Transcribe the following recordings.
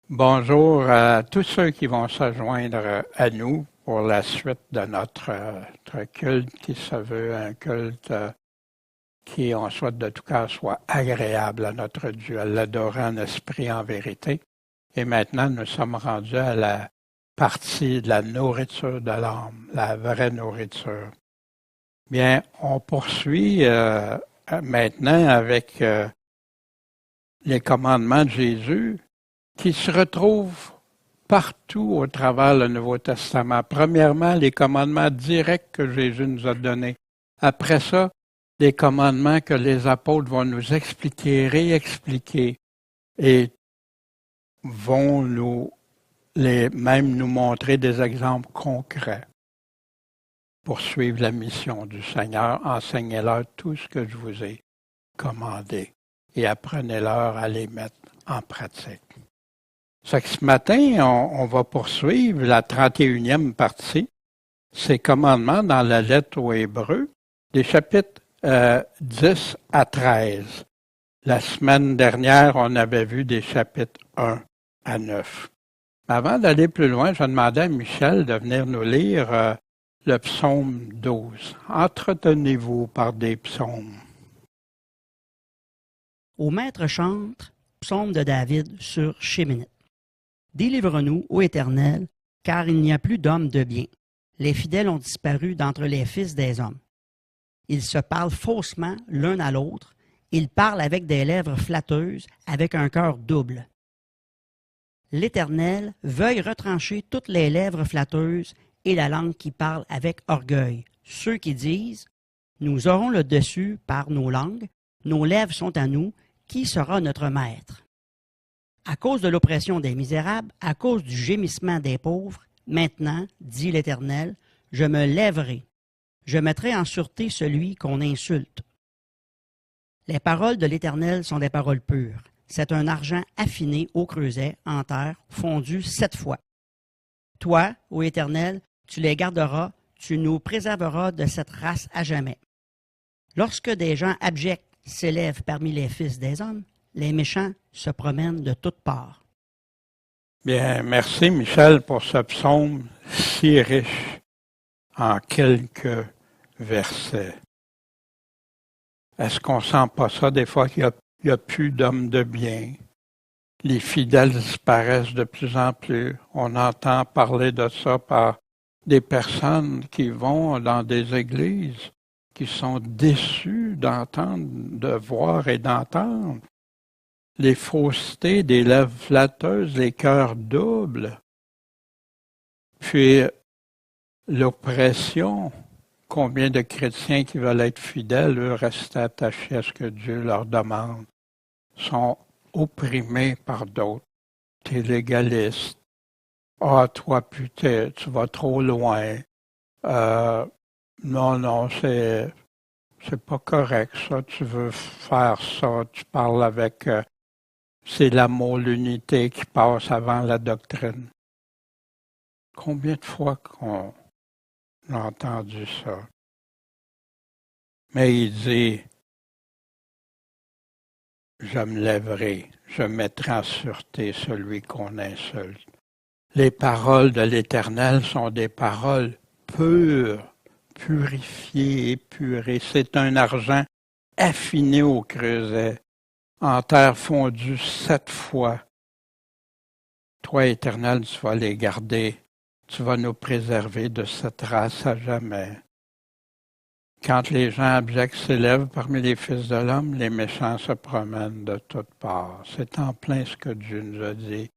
Bonjour à tous ceux qui vont se joindre à nous pour la suite de notre culte qui se veut un culte qui, on souhaite de tout cœur, soit agréable à notre Dieu, à l'adorer en esprit et en vérité. Et maintenant, nous sommes rendus à la partie de la nourriture de l'âme, la vraie nourriture. Bien, on poursuit maintenant avec les commandements de Jésus qui se retrouvent partout au travers le Nouveau Testament. Premièrement, les commandements directs que Jésus nous a donnés. Après ça, les commandements que les apôtres vont nous expliquer, réexpliquer et vont même nous montrer des exemples concrets pour suivre la mission du Seigneur. Enseignez-leur tout ce que je vous ai commandé et apprenez-leur à les mettre en pratique. Ce matin, on va poursuivre la 31e partie, ces commandements dans la lettre aux Hébreux, des chapitres 10 à 13. La semaine dernière, on avait vu des chapitres 1 à 9. Avant d'aller plus loin, je demandais à Michel de venir nous lire le psaume 12. Entretenez-vous par des psaumes. Au maître chantre, psaume de David sur Chéménite. Délivre-nous, ô Éternel, car il n'y a plus d'hommes de bien. Les fidèles ont disparu d'entre les fils des hommes. Ils se parlent faussement l'un à l'autre. Ils parlent avec des lèvres flatteuses, avec un cœur double. L'Éternel veuille retrancher toutes les lèvres flatteuses et la langue qui parle avec orgueil. Ceux qui disent « Nous aurons le dessus par nos langues, nos lèvres sont à nous, qui sera notre maître ?» À cause de l'oppression des misérables, à cause du gémissement des pauvres, maintenant, dit l'Éternel, je me lèverai. Je mettrai en sûreté celui qu'on insulte. Les paroles de l'Éternel sont des paroles pures. C'est un argent affiné au creuset, en terre, fondu 7 fois. Toi, ô Éternel, tu les garderas, tu nous préserveras de cette race à jamais. Lorsque des gens abjects s'élèvent parmi les fils des hommes, les méchants se promènent de toutes parts. Bien, merci Michel pour ce psaume si riche en quelques versets. Est-ce qu'on sent pas ça des fois qu'il y a plus d'hommes de bien? Les fidèles disparaissent de plus en plus. On entend parler de ça par des personnes qui vont dans des églises, qui sont déçues d'entendre, de voir et d'entendre. Les faussetés, des lèvres flatteuses, les cœurs doubles. Puis l'oppression, combien de chrétiens qui veulent être fidèles, eux, rester attachés à ce que Dieu leur demande, sont opprimés par d'autres. T'es légaliste. Ah, toi, putain, tu vas trop loin. Non, c'est pas correct, ça. Tu veux faire ça. Tu parles avec... c'est l'amour, l'unité qui passe avant la doctrine. Combien de fois qu'on a entendu ça? Mais il dit, je me lèverai, je mettrai en sûreté celui qu'on insulte. Les paroles de l'Éternel sont des paroles pures, purifiées, épurées. C'est un argent affiné au creuset, en terre fondue 7 fois. Toi, Éternel, tu vas les garder. Tu vas nous préserver de cette race à jamais. Quand les gens abjects s'élèvent parmi les fils de l'homme, les méchants se promènent de toutes parts. C'est en plein ce que Dieu nous a dit.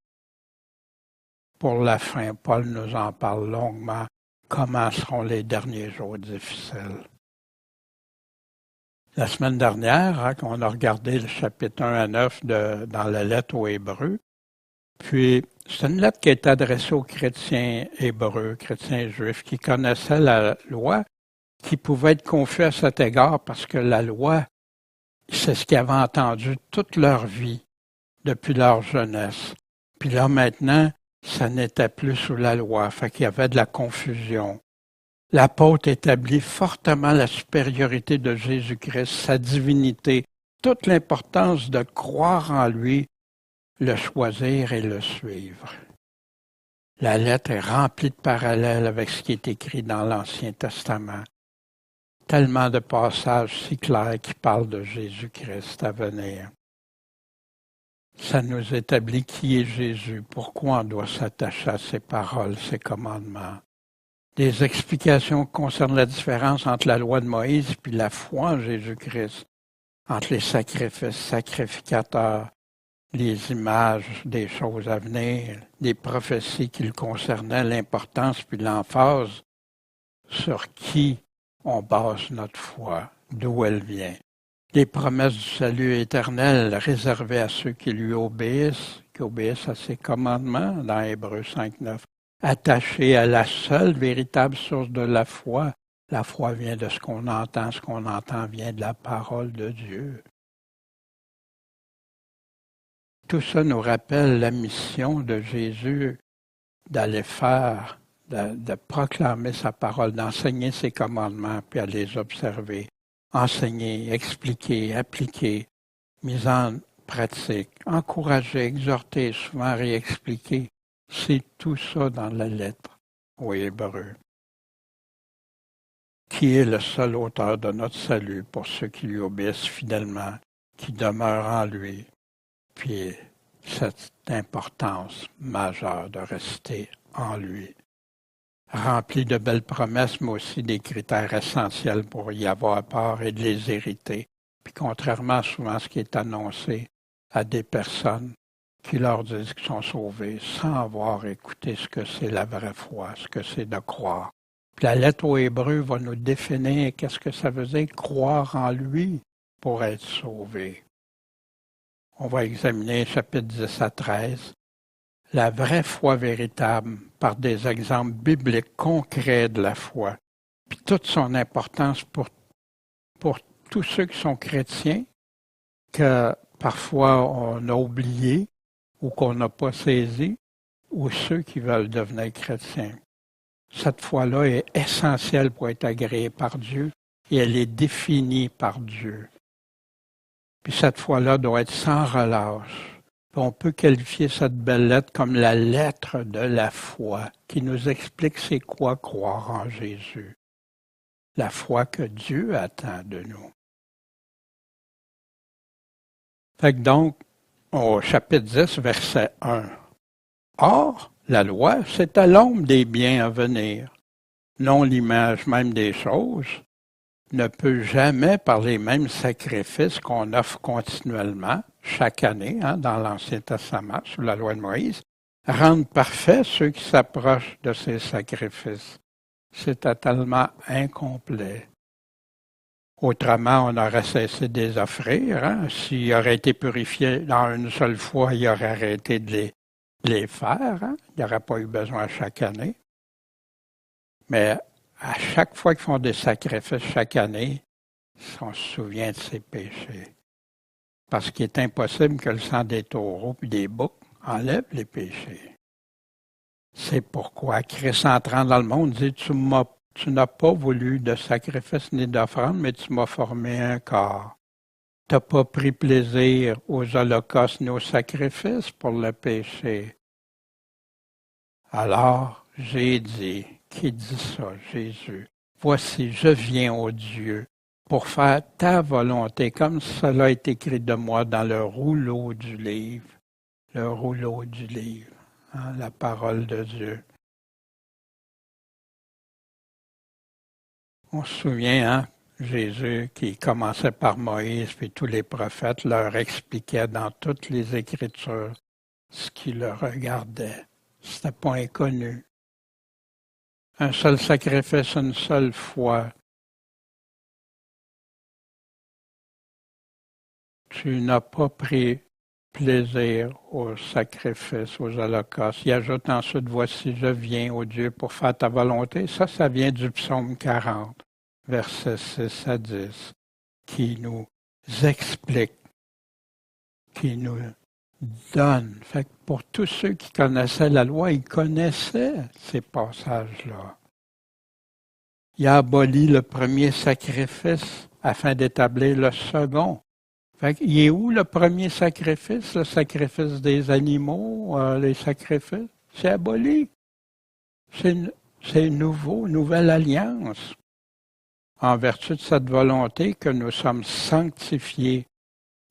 Pour la fin, Paul nous en parle longuement. Comment seront les derniers jours difficiles? La semaine dernière, on a regardé le chapitre 1 à 9 dans la lettre aux Hébreux. Puis, c'est une lettre qui est adressée aux chrétiens hébreux, chrétiens juifs, qui connaissaient la loi, qui pouvaient être confus à cet égard parce que la loi, c'est ce qu'ils avaient entendu toute leur vie, depuis leur jeunesse. Puis là, maintenant, ça n'était plus sous la loi, fait qu'il y avait de la confusion. L'apôtre établit fortement la supériorité de Jésus-Christ, sa divinité, toute l'importance de croire en lui, le choisir et le suivre. La lettre est remplie de parallèles avec ce qui est écrit dans l'Ancien Testament. Tellement de passages si clairs qui parlent de Jésus-Christ à venir. Ça nous établit qui est Jésus, pourquoi on doit s'attacher à ses paroles, ses commandements. Des explications concernant la différence entre la loi de Moïse et la foi en Jésus-Christ, entre les sacrifices sacrificateurs, les images des choses à venir, les prophéties qui le concernaient, l'importance puis l'emphase sur qui on base notre foi, d'où elle vient. Les promesses du salut éternel réservées à ceux qui lui obéissent, qui obéissent à ses commandements, dans Hébreux 5.9. Attachés à la seule véritable source de la foi. La foi vient de ce qu'on entend vient de la parole de Dieu. Tout ça nous rappelle la mission de Jésus d'aller faire, de proclamer sa parole, d'enseigner ses commandements, puis à les observer. Enseigner, expliquer, appliquer, mise en pratique, encourager, exhorter, souvent réexpliquer. C'est tout ça dans la lettre aux Hébreux. Qui est le seul auteur de notre salut pour ceux qui lui obéissent fidèlement, qui demeurent en lui. Puis cette importance majeure de rester en lui. Rempli de belles promesses, mais aussi des critères essentiels pour y avoir part et de les hériter. Puis contrairement souvent à ce qui est annoncé à des personnes qui leur disent qu'ils sont sauvés sans avoir écouté ce que c'est la vraie foi, ce que c'est de croire. Puis la lettre aux Hébreux va nous définir qu'est-ce que ça veut dire croire en lui pour être sauvé. On va examiner chapitre 10 à 13. La vraie foi véritable par des exemples bibliques concrets de la foi, puis toute son importance pour tous ceux qui sont chrétiens, que parfois on a oublié ou qu'on n'a pas saisi, ou ceux qui veulent devenir chrétiens. Cette foi-là est essentielle pour être agréée par Dieu et elle est définie par Dieu. Puis cette foi-là doit être sans relâche. On peut qualifier cette belle lettre comme la lettre de la foi, qui nous explique c'est quoi croire en Jésus. La foi que Dieu attend de nous. Fait que donc, au chapitre 10, verset 1. Or, la loi, c'est à l'ombre des biens à venir, non l'image même des choses, ne peut jamais, par les mêmes sacrifices qu'on offre continuellement, chaque année, dans l'Ancien Testament, sous la loi de Moïse, rendre parfaits ceux qui s'approchent de ces sacrifices. C'est totalement incomplet. Autrement, on aurait cessé de les offrir. S'ils auraient été purifiés dans une seule fois, il aurait arrêté de les faire. Il n'y aurait pas eu besoin chaque année. Mais à chaque fois qu'ils font des sacrifices chaque année, on se souvient de ses péchés. Parce qu'il est impossible que le sang des taureaux et des boucs enlève les péchés. C'est pourquoi Christ, entrant dans le monde, dit, tu n'as pas voulu de sacrifice ni d'offrande, mais tu m'as formé un corps. Tu n'as pas pris plaisir aux holocaustes ni aux sacrifices pour le péché. Alors, j'ai dit, qui dit ça, Jésus? Voici, je viens, ô Dieu, pour faire ta volonté, comme cela est écrit de moi dans le rouleau du livre. Le rouleau du livre, la parole de Dieu. On se souvient, Jésus qui commençait par Moïse, puis tous les prophètes leur expliquaient dans toutes les Écritures ce qui le regardait. C'était pas inconnu. Un seul sacrifice, une seule fois. Tu n'as pas pris plaisir aux sacrifices, aux holocaustes. Il ajoute ensuite, voici, je viens, ô Dieu, pour faire ta volonté. Ça vient du psaume 40, versets 6 à 10, qui nous explique, qui nous donne. Fait que pour tous ceux qui connaissaient la loi, ils connaissaient ces passages-là. Il a aboli le premier sacrifice afin d'établir le second. Fait qu'il est où le premier sacrifice? Le sacrifice des animaux, les sacrifices? C'est aboli. C'est nouveau, nouvelle alliance. En vertu de cette volonté que nous sommes sanctifiés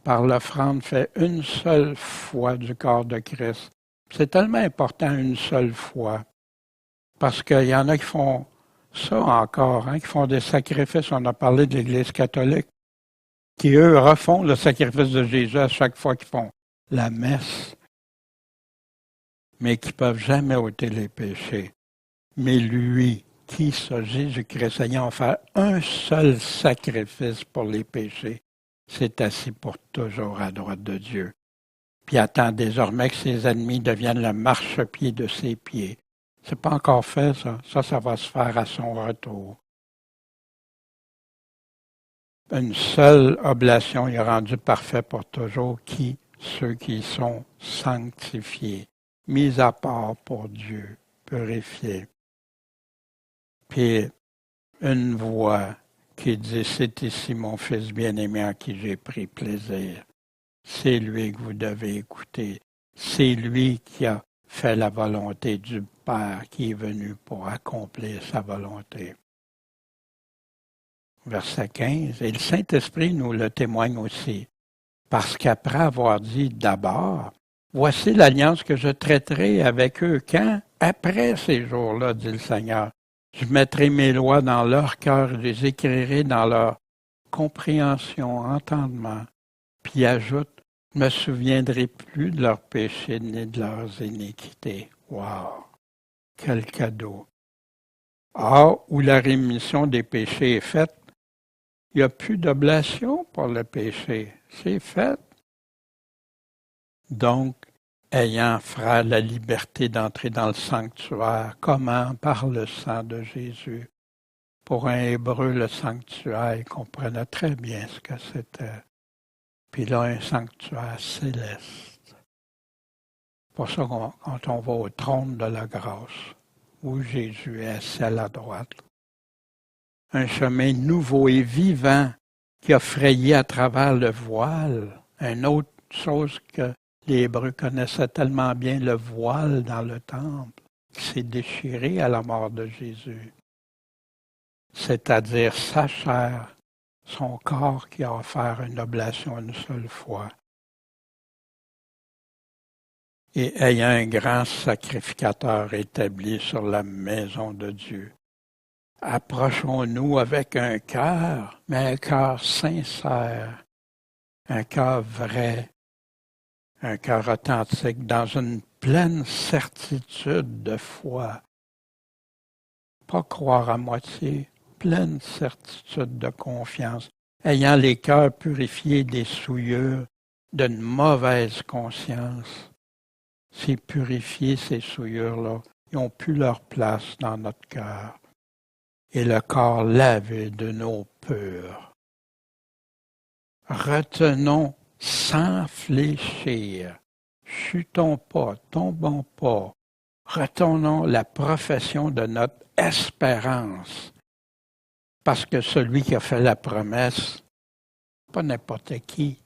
par l'offrande faite une seule fois du corps de Christ. C'est tellement important une seule fois. Parce qu'il y en a qui font ça encore, qui font des sacrifices. On a parlé de l'Église catholique, qui, eux, refont le sacrifice de Jésus à chaque fois qu'ils font la messe, mais qui ne peuvent jamais ôter les péchés. Mais lui, qui, ça, Jésus-Christ, ayant fait un seul sacrifice pour les péchés, s'est assis pour toujours à droite de Dieu. Puis attend désormais que ses ennemis deviennent le marchepied de ses pieds. C'est pas encore fait, ça. Ça va se faire à son retour. Une seule oblation est rendue parfaite pour toujours, ceux qui sont sanctifiés, mis à part pour Dieu, purifiés. Puis une voix qui dit, c'est ici mon fils bien-aimé en qui j'ai pris plaisir. C'est lui que vous devez écouter. C'est lui qui a fait la volonté du Père qui est venu pour accomplir sa volonté. Verset 15, et le Saint-Esprit nous le témoigne aussi, parce qu'après avoir dit d'abord, voici l'alliance que je traiterai avec eux quand? Après ces jours-là, dit le Seigneur. Je mettrai mes lois dans leur cœur, je les écrirai dans leur compréhension, entendement. Puis ajoute, je ne me souviendrai plus de leurs péchés ni de leurs iniquités. Wow! Quel cadeau! Or, où la rémission des péchés est faite, il n'y a plus d'oblation pour le péché. C'est fait. Donc, ayant, frère, la liberté d'entrer dans le sanctuaire, comment? Par le sang de Jésus. Pour un Hébreu, le sanctuaire, il comprenait très bien ce que c'était. Puis là, un sanctuaire céleste. Pour ça, quand on va au trône de la grâce, où Jésus est assis à la droite, un chemin nouveau et vivant qui a frayé à travers le voile, une autre chose que les Hébreux connaissaient tellement bien, le voile dans le temple, qui s'est déchiré à la mort de Jésus. C'est-à-dire sa chair, son corps qui a offert une oblation une seule fois. Et ayant un grand sacrificateur établi sur la maison de Dieu, approchons-nous avec un cœur, mais un cœur sincère, un cœur vrai, un cœur authentique, dans une pleine certitude de foi. Pas croire à moitié, pleine certitude de confiance, ayant les cœurs purifiés des souillures d'une mauvaise conscience. Ces purifiés, ces souillures-là, ils n'ont plus leur place dans notre cœur. Et le corps lavé d'une eau pure. Retenons sans fléchir, chutons pas, tombons pas, retenons la profession de notre espérance, parce que celui qui a fait la promesse, pas n'importe qui,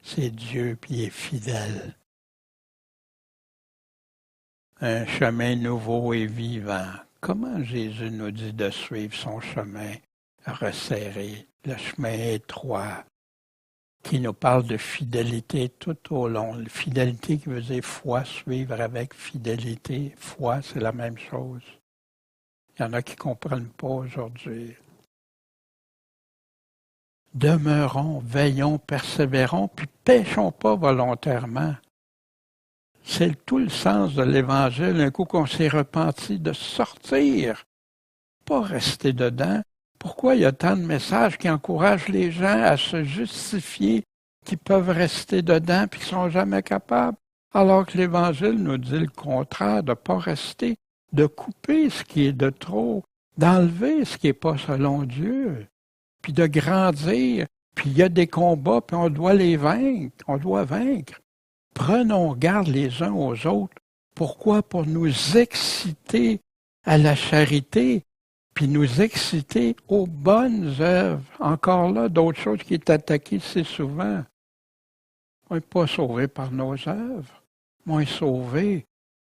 c'est Dieu puis il est fidèle. Un chemin nouveau et vivant. Comment Jésus nous dit de suivre son chemin resserré, le chemin étroit, qui nous parle de fidélité tout au long. Fidélité qui veut dire foi, suivre avec fidélité. Foi, c'est la même chose. Il y en a qui ne comprennent pas aujourd'hui. Demeurons, veillons, persévérons, puis péchons pas volontairement. C'est tout le sens de l'Évangile, un coup qu'on s'est repenti, de sortir, pas rester dedans. Pourquoi il y a tant de messages qui encouragent les gens à se justifier, qui peuvent rester dedans et qui ne sont jamais capables, alors que l'Évangile nous dit le contraire, de ne pas rester, de couper ce qui est de trop, d'enlever ce qui n'est pas selon Dieu, puis de grandir. Puis il y a des combats, puis on doit les vaincre, on doit vaincre. Prenons garde les uns aux autres. Pourquoi? Pour nous exciter à la charité, puis nous exciter aux bonnes œuvres. Encore là, d'autres choses qui est attaquées si souvent. On n'est pas sauvé par nos œuvres. On est sauvé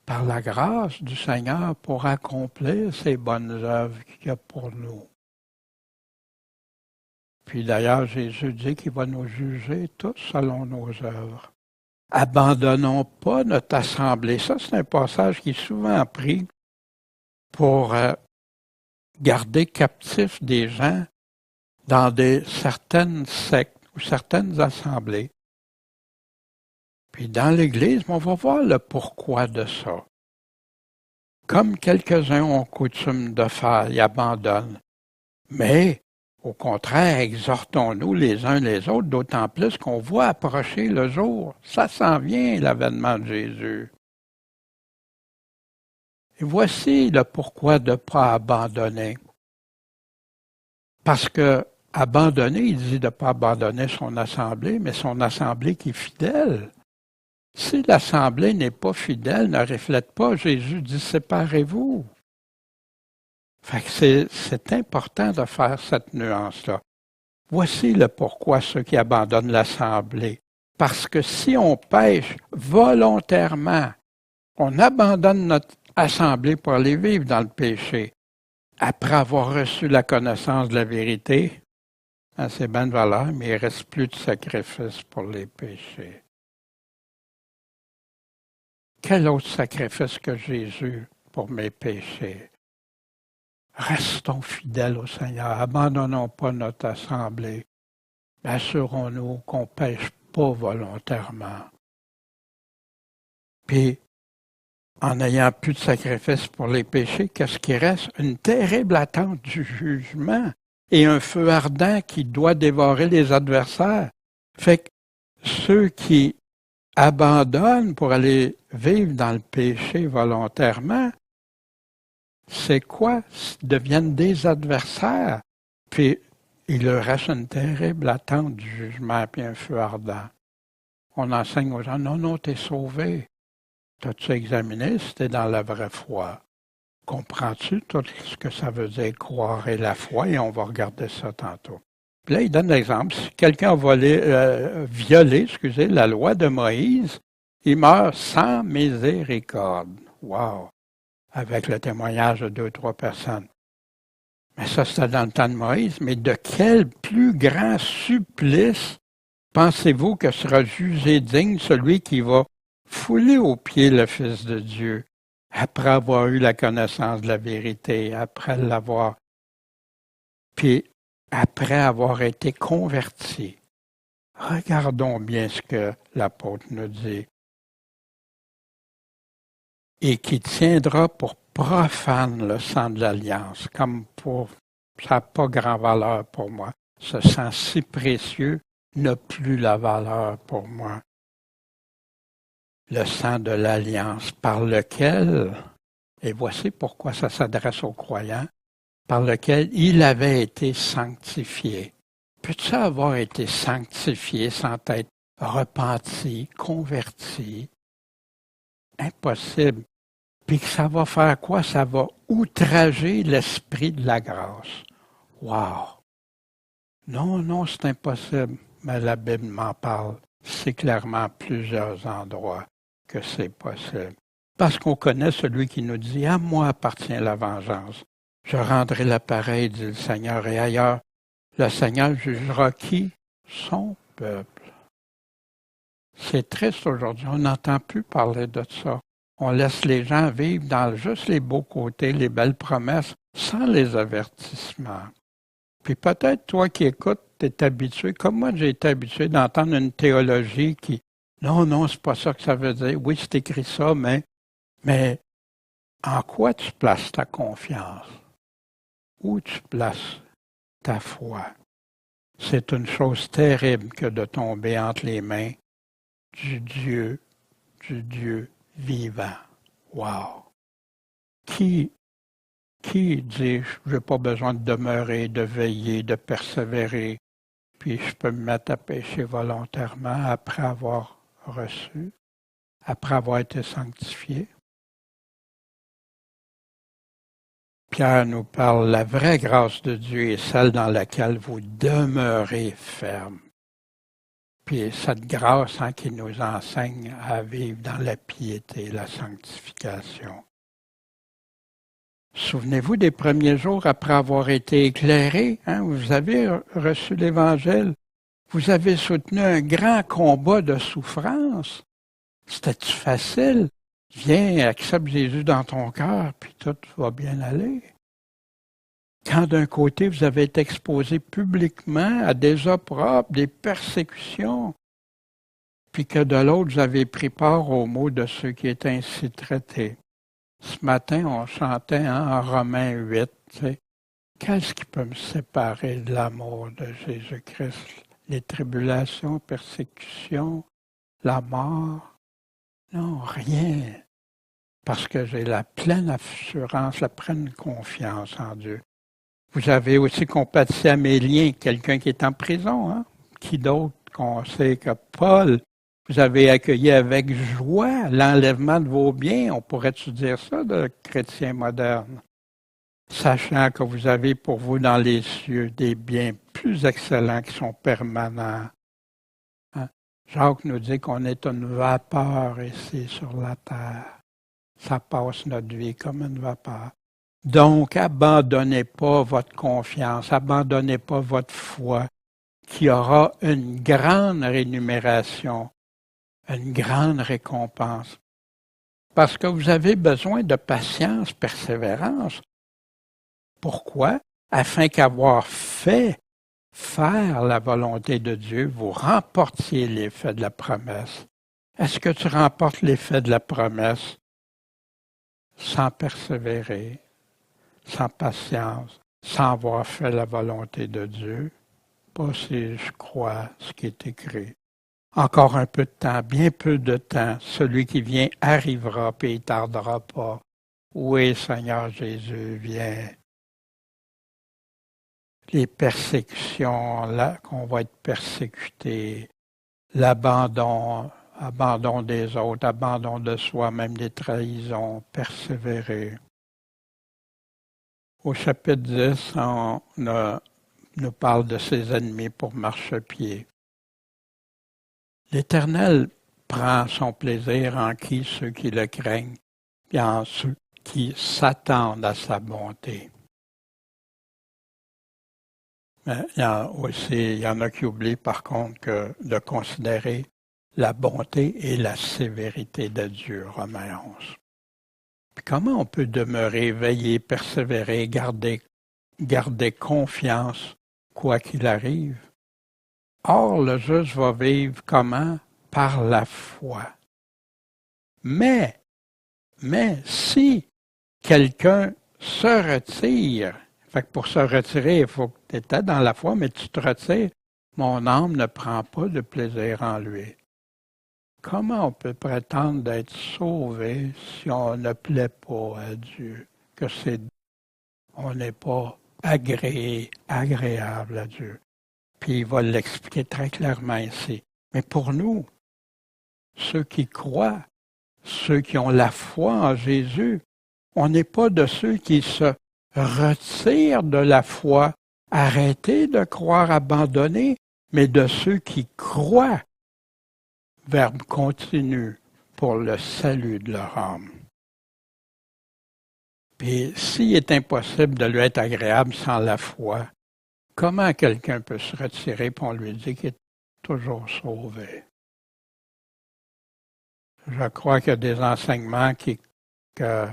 par la grâce du Seigneur pour accomplir ces bonnes œuvres qu'il y a pour nous. Puis d'ailleurs, Jésus dit qu'il va nous juger tous selon nos œuvres. Abandonnons pas notre assemblée. Ça, c'est un passage qui est souvent pris pour garder captifs des gens dans certaines sectes ou certaines assemblées. Puis dans l'Église, on va voir le pourquoi de ça. Comme quelques-uns ont coutume de faire, ils abandonnent. Mais, au contraire, exhortons-nous les uns les autres, d'autant plus qu'on voit approcher le jour. Ça s'en vient, l'avènement de Jésus. Et voici le pourquoi de ne pas abandonner. Parce que abandonner, il dit de ne pas abandonner son assemblée, mais son assemblée qui est fidèle. Si l'assemblée n'est pas fidèle, ne reflète pas, Jésus dit séparez-vous. Fait que c'est important de faire cette nuance-là. Voici le pourquoi ceux qui abandonnent l'assemblée. Parce que si on pêche volontairement, on abandonne notre assemblée pour aller vivre dans le péché, après avoir reçu la connaissance de la vérité, c'est bien de valeur, mais il ne reste plus de sacrifice pour les péchés. Quel autre sacrifice que Jésus pour mes péchés? Restons fidèles au Seigneur, abandonnons pas notre assemblée, assurons-nous qu'on ne pêche pas volontairement. Puis, en n'ayant plus de sacrifice pour les péchés, qu'est-ce qui reste? Une terrible attente du jugement et un feu ardent qui doit dévorer les adversaires. Fait que ceux qui abandonnent pour aller vivre dans le péché volontairement, c'est quoi? Ils deviennent des adversaires. Puis, il leur reste une terrible attente du jugement et un feu ardent. On enseigne aux gens, non, t'es sauvé. T'as-tu examiné si t'es dans la vraie foi? Comprends-tu tout ce que ça veut dire croire et la foi? Et on va regarder ça tantôt. Puis là, il donne l'exemple. Si quelqu'un a violé la loi de Moïse, il meurt sans miséricorde. Wow! Avec le témoignage de 2 ou 3 personnes. Mais ça, c'était dans le temps de Moïse. Mais de quel plus grand supplice pensez-vous que sera jugé digne celui qui va fouler aux pieds le Fils de Dieu après avoir eu la connaissance de la vérité, après l'avoir, puis après avoir été converti. Regardons bien ce que l'apôtre nous dit. Et qui tiendra pour profane le sang de l'Alliance, comme pour, ça n'a pas grand valeur pour moi. Ce sang si précieux n'a plus la valeur pour moi. Le sang de l'Alliance par lequel, et voici pourquoi ça s'adresse aux croyants, par lequel il avait été sanctifié. Peux-tu avoir été sanctifié sans être repenti, converti? Impossible. Puis que ça va faire quoi? Ça va outrager l'esprit de la grâce. Wow! Non, c'est impossible. Mais la Bible m'en parle. C'est clairement à plusieurs endroits que c'est possible. Parce qu'on connaît celui qui nous dit « À moi appartient la vengeance. Je rendrai l'appareil, dit le Seigneur, et ailleurs, le Seigneur jugera qui? Son peuple. » C'est triste aujourd'hui, on n'entend plus parler de ça. On laisse les gens vivre dans juste les beaux côtés, les belles promesses, sans les avertissements. Puis peut-être toi qui écoutes, tu es habitué, comme moi j'ai été habitué d'entendre une théologie qui « Non, c'est pas ça que ça veut dire. Oui, c'est écrit ça, mais en quoi tu places ta confiance? Où tu places ta foi? » C'est une chose terrible que de tomber entre les mains du Dieu vivant. Wow! Qui dit, je n'ai pas besoin de demeurer, de veiller, de persévérer, puis je peux me mettre à pécher volontairement après avoir reçu, après avoir été sanctifié? Pierre nous parle, la vraie grâce de Dieu est celle dans laquelle vous demeurez ferme. Puis cette grâce qui nous enseigne à vivre dans la piété, la sanctification. Souvenez-vous des premiers jours après avoir été éclairés, vous avez reçu l'Évangile, vous avez soutenu un grand combat de souffrance. C'était-tu facile? Viens, accepte Jésus dans ton cœur, puis tout va bien aller. Quand d'un côté, vous avez été exposé publiquement à des opprobres, des persécutions, puis que de l'autre, vous avez pris part aux maux de ceux qui étaient ainsi traités. Ce matin, on chantait en Romains 8, qu'est-ce qui peut me séparer de l'amour de Jésus-Christ? Les tribulations, persécutions, la mort? Non, rien. Parce que j'ai la pleine assurance, la pleine confiance en Dieu. Vous avez aussi compati à mes liens, quelqu'un qui est en prison, Qui d'autre qu'on sait que Paul, vous avez accueilli avec joie l'enlèvement de vos biens, on pourrait-tu dire ça de chrétiens modernes? Sachant que vous avez pour vous dans les cieux des biens plus excellents qui sont permanents. Jacques nous dit qu'on est une vapeur ici sur la terre. Ça passe notre vie comme une vapeur. Donc, abandonnez pas votre confiance, abandonnez pas votre foi, qui aura une grande rémunération, une grande récompense. Parce que vous avez besoin de patience, persévérance. Pourquoi? Afin qu'avoir fait faire la volonté de Dieu, vous remportiez l'effet de la promesse. Est-ce que tu remportes l'effet de la promesse sans persévérer, sans patience, sans avoir fait la volonté de Dieu? Pas si je crois ce qui est écrit. Encore un peu de temps, bien peu de temps, celui qui vient arrivera, puis il ne tardera pas. Oui, Seigneur Jésus, viens. Les persécutions, là, qu'on va être persécuté, l'abandon des autres, abandon de soi, même des trahisons, persévérer. Au chapitre 10, on nous parle de ses ennemis pour marchepied. L'Éternel prend son plaisir en qui ceux qui le craignent, et en ceux qui s'attendent à sa bonté. Mais il y en a qui oublient par contre de considérer la bonté et la sévérité de Dieu, Romains 11. Puis comment on peut demeurer, veiller, persévérer, garder confiance, quoi qu'il arrive? Or, le juste va vivre comment? Par la foi. Mais si quelqu'un se retire, fait que pour se retirer, il faut que tu étais dans la foi, mais tu te retires, mon âme ne prend pas de plaisir en lui. Comment on peut prétendre d'être sauvé si on ne plaît pas à Dieu, on n'est pas agréable à Dieu? Puis il va l'expliquer très clairement ici. Mais pour nous, ceux qui croient, ceux qui ont la foi en Jésus, on n'est pas de ceux qui se retirent de la foi, arrêter de croire, abandonner, mais de ceux qui croient, verbe continu, pour le salut de leur âme. Puis s'il est impossible de lui être agréable sans la foi, comment quelqu'un peut se retirer pour on lui dit qu'il est toujours sauvé? Je crois qu'il y a des enseignements que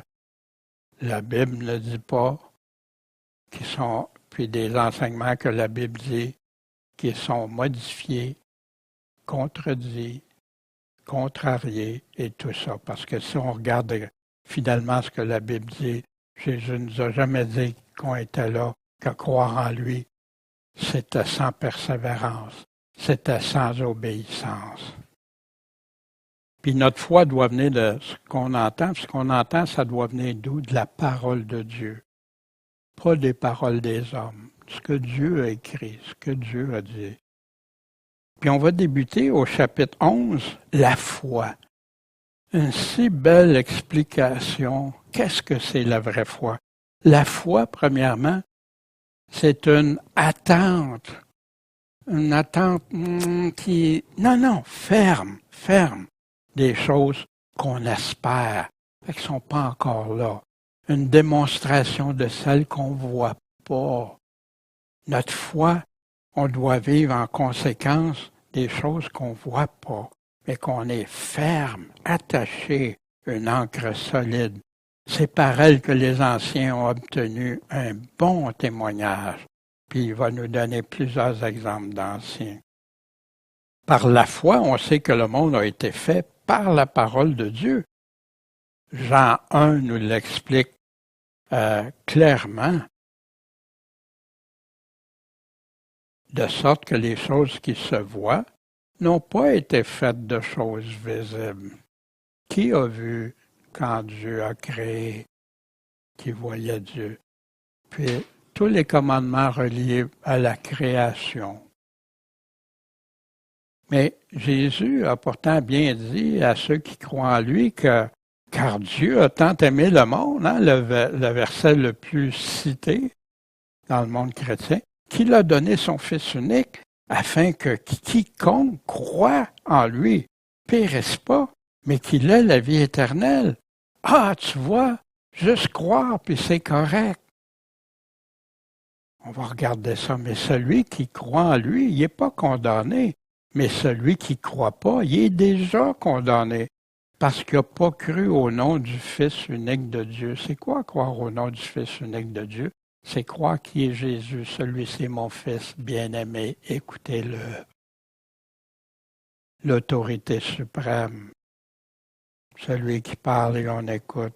la Bible ne dit pas, puis des enseignements que la Bible dit, qui sont modifiés, contredits, contrariés et tout ça. Parce que si on regarde finalement ce que la Bible dit, Jésus ne nous a jamais dit qu'on était là, que croire en lui, c'était sans persévérance, c'était sans obéissance. Puis notre foi doit venir de ce qu'on entend. Ce qu'on entend, ça doit venir d'où? De la parole de Dieu. Pas des paroles des hommes. Ce que Dieu a écrit, ce que Dieu a dit. Puis on va débuter au chapitre 11, la foi. Une si belle explication. Qu'est-ce que c'est la vraie foi? La foi, premièrement, c'est une attente une attente qui... Non, ferme. Des choses qu'on espère, mais qui ne sont pas encore là. Une démonstration de celles qu'on ne voit pas. Notre foi, on doit vivre en conséquence des choses qu'on ne voit pas, mais qu'on est ferme, attaché, une ancre solide. C'est par elle que les anciens ont obtenu un bon témoignage. Puis il va nous donner plusieurs exemples d'anciens. Par la foi, on sait que le monde a été fait par la parole de Dieu. Jean 1 nous l'explique clairement, de sorte que les choses qui se voient n'ont pas été faites de choses visibles. Qui a vu quand Dieu a créé, qui voyait Dieu? Puis tous les commandements reliés à la création. Mais Jésus a pourtant bien dit à ceux qui croient en lui que car Dieu a tant aimé le monde, le verset le plus cité dans le monde chrétien, qu'il a donné son Fils unique afin que quiconque croit en lui périsse pas, mais qu'il ait la vie éternelle. Ah, tu vois, juste croire, puis c'est correct. On va regarder ça, mais celui qui croit en lui, il n'est pas condamné. Mais celui qui ne croit pas, il est déjà condamné, parce qu'il n'a pas cru au nom du Fils unique de Dieu. C'est quoi croire au nom du Fils unique de Dieu? C'est croire qu'il est Jésus, celui-ci est mon Fils bien-aimé, écoutez-le. L'autorité suprême, celui qui parle et on écoute.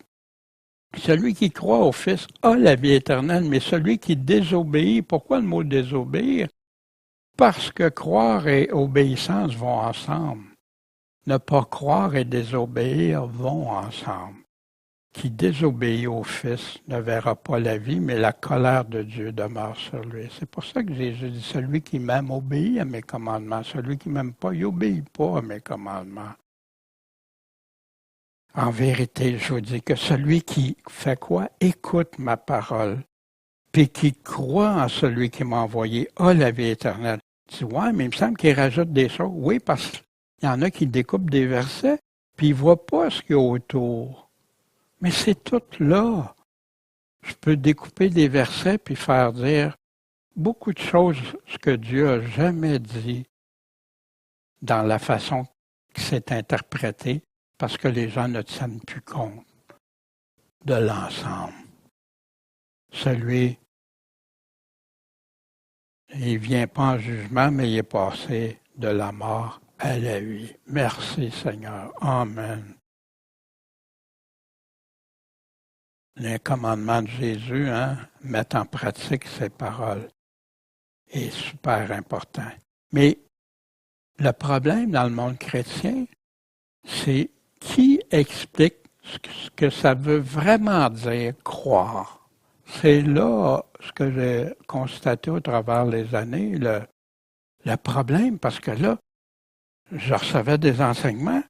Celui qui croit au Fils a la vie éternelle, mais celui qui désobéit, pourquoi le mot désobéir? Parce que croire et obéissance vont ensemble. Ne pas croire et désobéir vont ensemble. Qui désobéit au Fils ne verra pas la vie, mais la colère de Dieu demeure sur lui. C'est pour ça que Jésus dit, celui qui m'aime obéit à mes commandements. Celui qui ne m'aime pas, il n'obéit pas à mes commandements. En vérité, je vous dis que celui qui fait quoi? Écoute ma parole. Puis qui croit en celui qui m'a envoyé a la vie éternelle. Tu dis, ouais, mais il me semble qu'il rajoute des choses. Oui, parce qu'il y en a qui découpent des versets, puis ils ne voient pas ce qu'il y a autour. Mais c'est tout là. Je peux découper des versets puis faire dire beaucoup de choses, ce que Dieu n'a jamais dit dans la façon que c'est interprété, parce que les gens ne tiennent plus compte de l'ensemble. Celui, il ne vient pas en jugement, mais il est passé de la mort à la vie. Merci Seigneur. Amen. Les commandements de Jésus, mettre en pratique ses paroles est super important. Mais le problème dans le monde chrétien, c'est qui explique ce que ça veut vraiment dire croire. C'est là ce que j'ai constaté au travers des années, le problème, parce que là, je recevais des enseignements,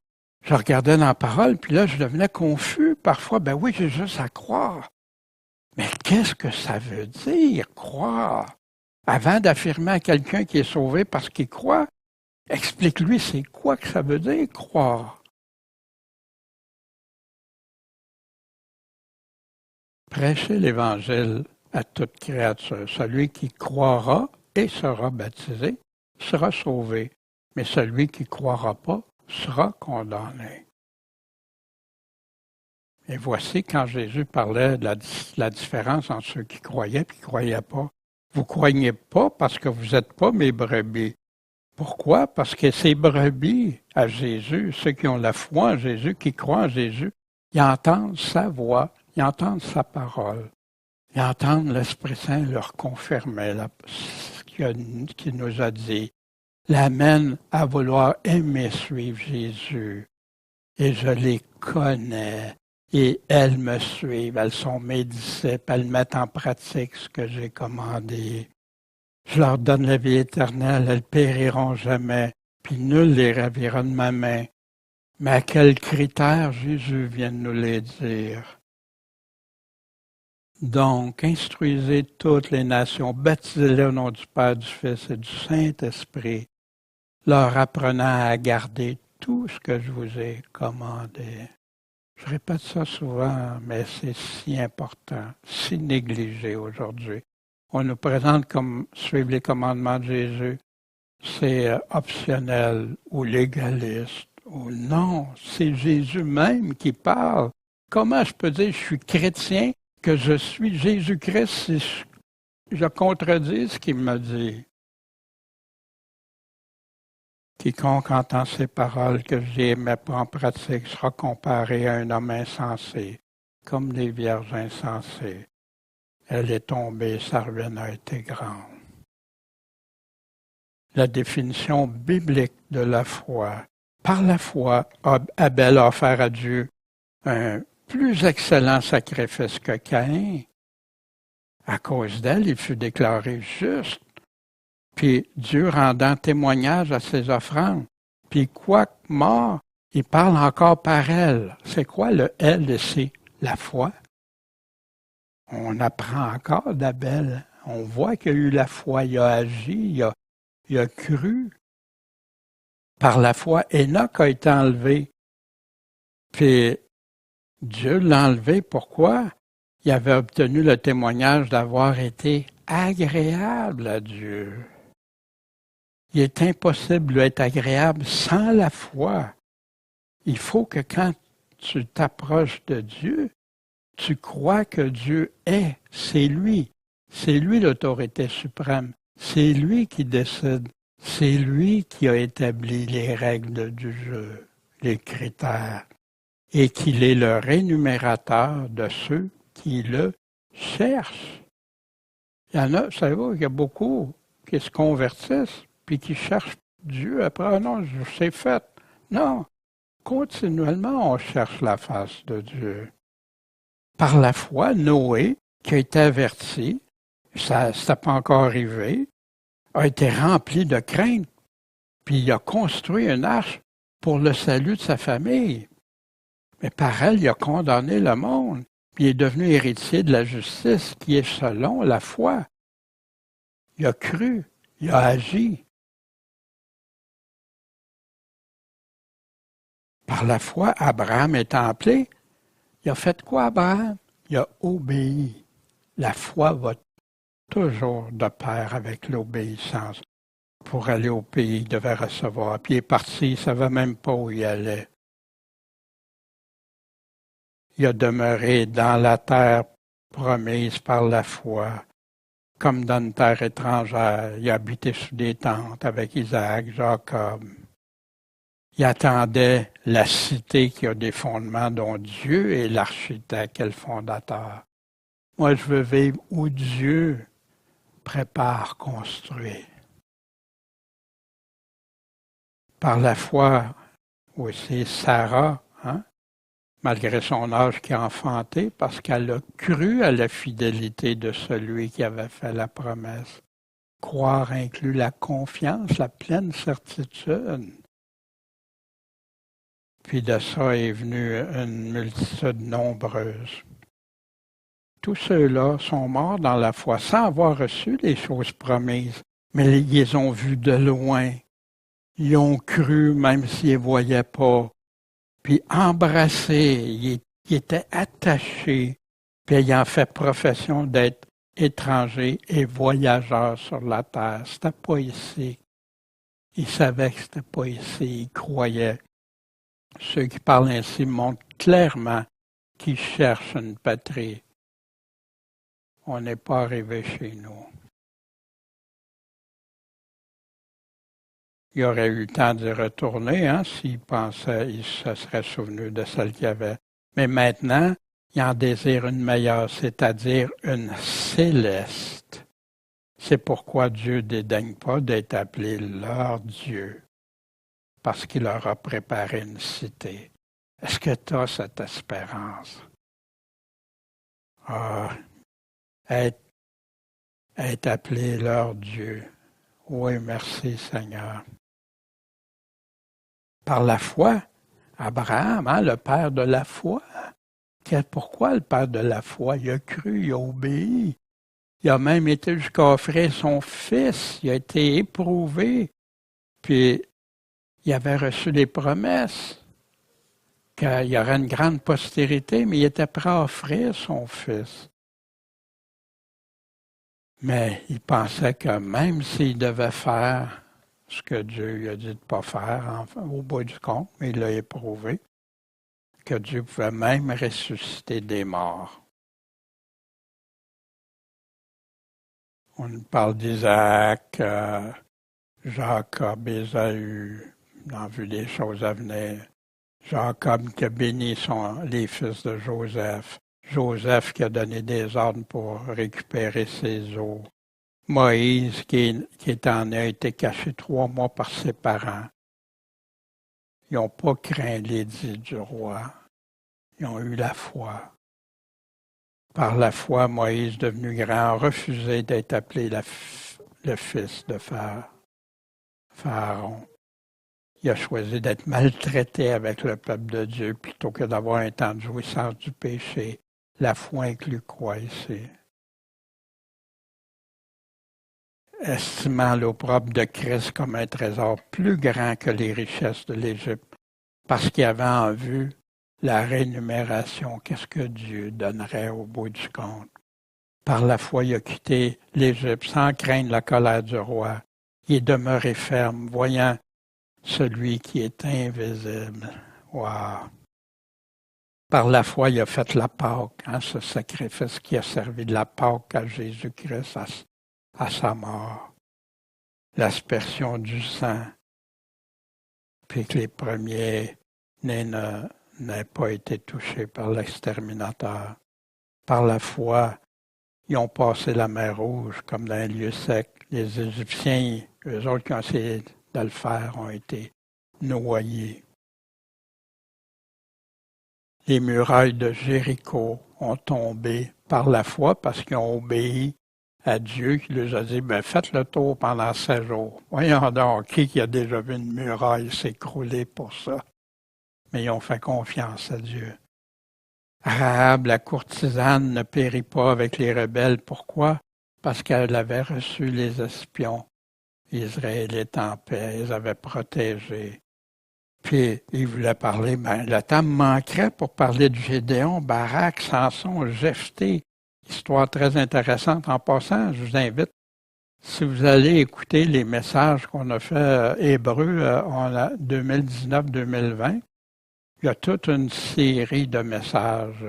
je regardais dans la parole, puis là, je devenais confus. Parfois, ben oui, j'ai juste à croire. Mais qu'est-ce que ça veut dire, croire? Avant d'affirmer à quelqu'un qui est sauvé parce qu'il croit, explique-lui c'est quoi que ça veut dire, croire. Prêchez l'Évangile à toute créature. Celui qui croira et sera baptisé sera sauvé, mais celui qui ne croira pas sera condamné. Et voici quand Jésus parlait de la différence entre ceux qui croyaient et qui ne croyaient pas. Vous ne croyez pas parce que vous n'êtes pas mes brebis. Pourquoi? Parce que ces brebis à Jésus, ceux qui ont la foi en Jésus, qui croient en Jésus, ils entendent sa voix, ils entendent sa parole. Ils entendent l'Esprit Saint leur confirmer ce qu'il nous a dit. L'amène à vouloir aimer suivre Jésus. Et je les connais. Et elles me suivent. Elles sont mes disciples. Elles mettent en pratique ce que j'ai commandé. Je leur donne la vie éternelle. Elles périront jamais. Puis nul les ravira de ma main. Mais à quels critères Jésus vient de nous les dire? Donc, instruisez toutes les nations, baptisez-les au nom du Père, du Fils et du Saint-Esprit, leur apprenant à garder tout ce que je vous ai commandé. Je répète ça souvent, mais c'est si important, si négligé aujourd'hui. On nous présente comme suivre les commandements de Jésus, c'est optionnel ou légaliste. Ou non, c'est Jésus même qui parle. Comment je peux dire je suis chrétien, que je suis Jésus-Christ si je contredis ce qu'il me dit? Quiconque entend ces paroles que je dis et met pas en pratique sera comparé à un homme insensé, comme des vierges insensées. Elle est tombée, sa ruine a été grande. La définition biblique de la foi. Par la foi, Abel a offert à Dieu un plus excellent sacrifice que Caïn. À cause d'elle, il fut déclaré juste. Puis Dieu rendant témoignage à ses offrandes. Puis quoique mort, il parle encore par elle. C'est quoi le elle ici? La foi. On apprend encore d'Abel. On voit qu'il a eu la foi, il a agi, il a cru. Par la foi, Enoch a été enlevé. Puis Dieu l'a enlevé. Pourquoi? Il avait obtenu le témoignage d'avoir été agréable à Dieu. Il est impossible d'être agréable sans la foi. Il faut que quand tu t'approches de Dieu, tu crois que Dieu est, c'est lui. C'est lui l'autorité suprême. C'est lui qui décide. C'est lui qui a établi les règles du jeu, les critères, et qu'il est le rémunérateur de ceux qui le cherchent. Il y en a, savez-vous, il y a beaucoup qui se convertissent puis qui cherchent Dieu après. Ah non, c'est fait. Non, continuellement, on cherche la face de Dieu. Par la foi, Noé, qui a été averti, ça n'était pas encore arrivé, a été rempli de crainte, puis il a construit une arche pour le salut de sa famille. Mais par elle, il a condamné le monde, puis il est devenu héritier de la justice qui est selon la foi. Il a cru, il a agi. Par la foi, Abraham étant appelé, il a fait quoi, Abraham? Il a obéi. La foi va toujours de pair avec l'obéissance. Pour aller au pays, il devait recevoir. Puis il est parti, il ne savait même pas où il allait. Il a demeuré dans la terre promise par la foi, comme dans une terre étrangère. Il a habité sous des tentes avec Isaac, Jacob. Il attendait la cité qui a des fondements dont Dieu est l'architecte et le fondateur. Moi, je veux vivre où Dieu prépare, construit. Par la foi aussi, Sarah, malgré son âge qui a enfanté, parce qu'elle a cru à la fidélité de celui qui avait fait la promesse. Croire inclut la confiance, la pleine certitude. Puis de ça est venue une multitude nombreuse. Tous ceux-là sont morts dans la foi sans avoir reçu les choses promises, mais ils les ont vues de loin. Ils ont cru même s'ils ne voyaient pas. Puis embrassés, ils étaient attachés, puis ayant fait profession d'être étrangers et voyageurs sur la terre. C'était pas ici. Ils savaient que c'était pas ici, ils croyaient. Ceux qui parlent ainsi montrent clairement qu'ils cherchent une patrie. On n'est pas arrivé chez nous. Il aurait eu le temps d'y retourner, s'il pensait, il se serait souvenu de celle qu'il y avait. Mais maintenant, il en désire une meilleure, c'est-à-dire une céleste. C'est pourquoi Dieu ne dédaigne pas d'être appelé leur Dieu, parce qu'il leur a préparé une cité. Est-ce que tu as cette espérance? Être appelé leur Dieu. Oui, merci Seigneur. Par la foi, Abraham, le père de la foi, Pourquoi le père de la foi? Il a cru, il a obéi. Il a même été jusqu'à offrir son fils. Il a été éprouvé. Puis, il avait reçu des promesses qu'il y aurait une grande postérité, mais il était prêt à offrir son fils. Mais il pensait que même s'il devait faire ce que Dieu lui a dit de ne pas faire, enfin, au bout du compte, mais il l'a éprouvé, que Dieu pouvait même ressusciter des morts. On nous parle d'Isaac, Jacob, Ésaü, on a vu des choses à venir. Jacob qui a béni les fils de Joseph. Joseph qui a donné des ordres pour récupérer ses os. Moïse qui a été caché 3 mois par ses parents. Ils n'ont pas craint l'édit du roi. Ils ont eu la foi. Par la foi, Moïse, devenu grand, a refusé d'être appelé le fils de Pharaon. Il a choisi d'être maltraité avec le peuple de Dieu plutôt que d'avoir un temps de jouissance du péché. La foi inclut quoi ici? Estimant l'opprobre de Christ comme un trésor plus grand que les richesses de l'Égypte, parce qu'il avait en vue la rémunération, qu'est-ce que Dieu donnerait au bout du compte? Par la foi, il a quitté l'Égypte sans craindre la colère du roi. Il est demeuré ferme, voyant celui qui est invisible. Wow! Par la foi, il a fait la Pâque, ce sacrifice qui a servi de la Pâque à Jésus-Christ à sa mort. L'aspersion du sang, puis que les premiers-nés n'aient pas été touchés par l'exterminateur. Par la foi, ils ont passé la mer Rouge comme dans un lieu sec. Les Égyptiens, eux autres qui ont essayé de le faire, ont été noyés. Les murailles de Jéricho ont tombé par la foi parce qu'ils ont obéi à Dieu qui leur a dit, faites le tour pendant 7 jours. Voyons donc, qui a déjà vu une muraille s'écrouler pour ça? Mais ils ont fait confiance à Dieu. Rahab, la courtisane, ne périt pas avec les rebelles. Pourquoi? Parce qu'elle avait reçu les espions israélites en paix. Ils avaient protégé. Puis, il voulait parler, le temps me manquerait pour parler de Gédéon, Barak, Samson, Jephthé. Histoire très intéressante. En passant, je vous invite, si vous allez écouter les messages qu'on a fait Hébreux en 2019-2020, il y a toute une série de messages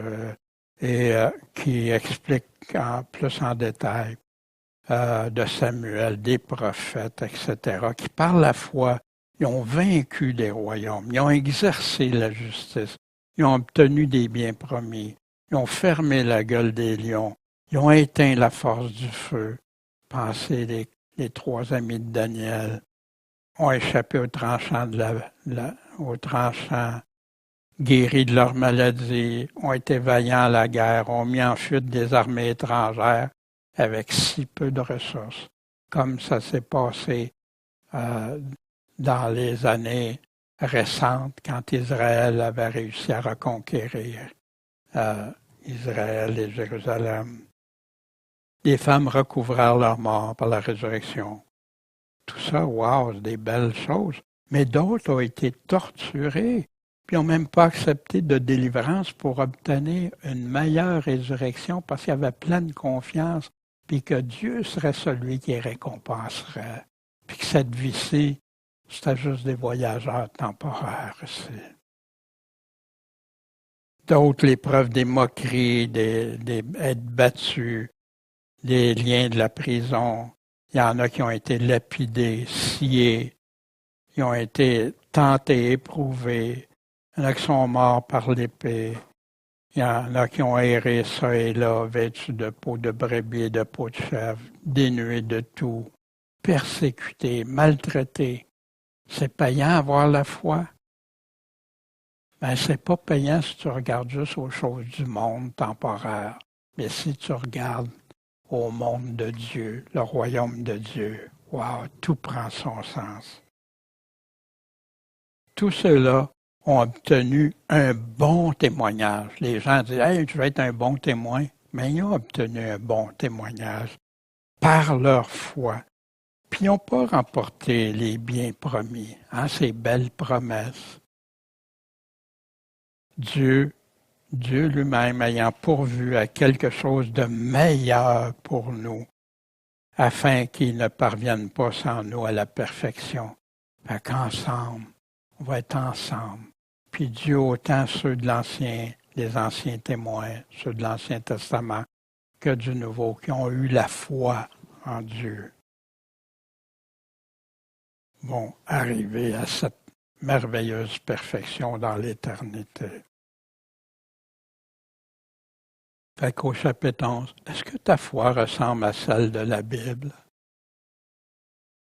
qui expliquent plus en détail de Samuel, des prophètes, etc., qui par la foi, ils ont vaincu des royaumes, ils ont exercé la justice, ils ont obtenu des biens promis, ils ont fermé la gueule des lions, ils ont éteint la force du feu. Pensez les 3 amis de Daniel ont échappé au tranchant guéris de leur maladie, ont été vaillants à la guerre, ont mis en fuite des armées étrangères avec si peu de ressources, comme ça s'est passé dans les années récentes, quand Israël avait réussi à reconquérir Israël et Jérusalem. Les femmes recouvrèrent leur mort par la résurrection. Tout ça, wow, c'est des belles choses. Mais d'autres ont été torturés, puis n'ont même pas accepté de délivrance pour obtenir une meilleure résurrection parce qu'ils avaient pleine confiance, puis que Dieu serait celui qui les récompenserait, puis que cette vie-ci, c'était juste des voyageurs temporaires ici. D'autres, l'épreuve des moqueries, être battus, des liens de la prison. Il y en a qui ont été lapidés, sciés. Ils ont été tentés, éprouvés. Il y en a qui sont morts par l'épée. Il y en a qui ont erré ça et là, vêtus de peau de brebis et de peau de chèvre, dénués de tout, persécutés, maltraités. C'est payant avoir la foi? C'est pas payant si tu regardes juste aux choses du monde temporaire. Mais si tu regardes au monde de Dieu, le royaume de Dieu, wow, tout prend son sens. Tous ceux-là ont obtenu un bon témoignage. Les gens disent « Hey, je vais être un bon témoin », mais ils ont obtenu un bon témoignage par leur foi. Puis ils n'ont pas remporté les biens promis, ces belles promesses. Dieu lui-même ayant pourvu à quelque chose de meilleur pour nous, afin qu'il ne parvienne pas sans nous à la perfection. Fait qu'ensemble, on va être ensemble. Puis Dieu, autant ceux de les anciens témoins, ceux de l'Ancien Testament, que du Nouveau, qui ont eu la foi en Dieu, vont arriver à cette merveilleuse perfection dans l'éternité. Fait qu'au chapitre 11, est-ce que ta foi ressemble à celle de la Bible?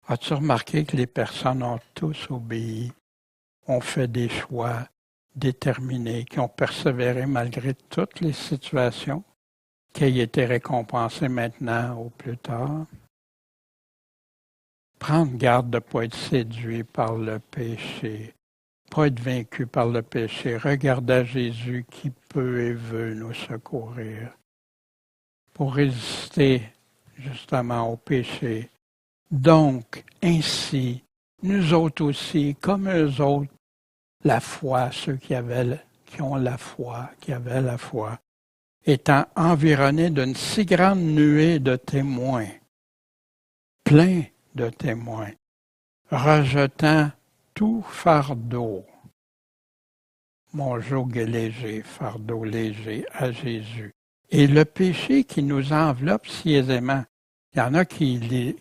As-tu remarqué que les personnes ont tous obéi, ont fait des choix déterminés, qui ont persévéré malgré toutes les situations, qui aient été récompensées maintenant ou plus tard? Prendre garde de ne pas être séduit par le péché, pas être vaincu par le péché. Regarder à Jésus qui peut et veut nous secourir pour résister justement au péché. Donc, ainsi, nous autres aussi, comme eux autres, la foi, ceux qui ont la foi, qui avaient la foi, étant environnés d'une si grande nuée de témoins, plein de témoins, rejetant tout fardeau. Mon joug est léger, fardeau léger à Jésus. Et le péché qui nous enveloppe si aisément, il y en a qui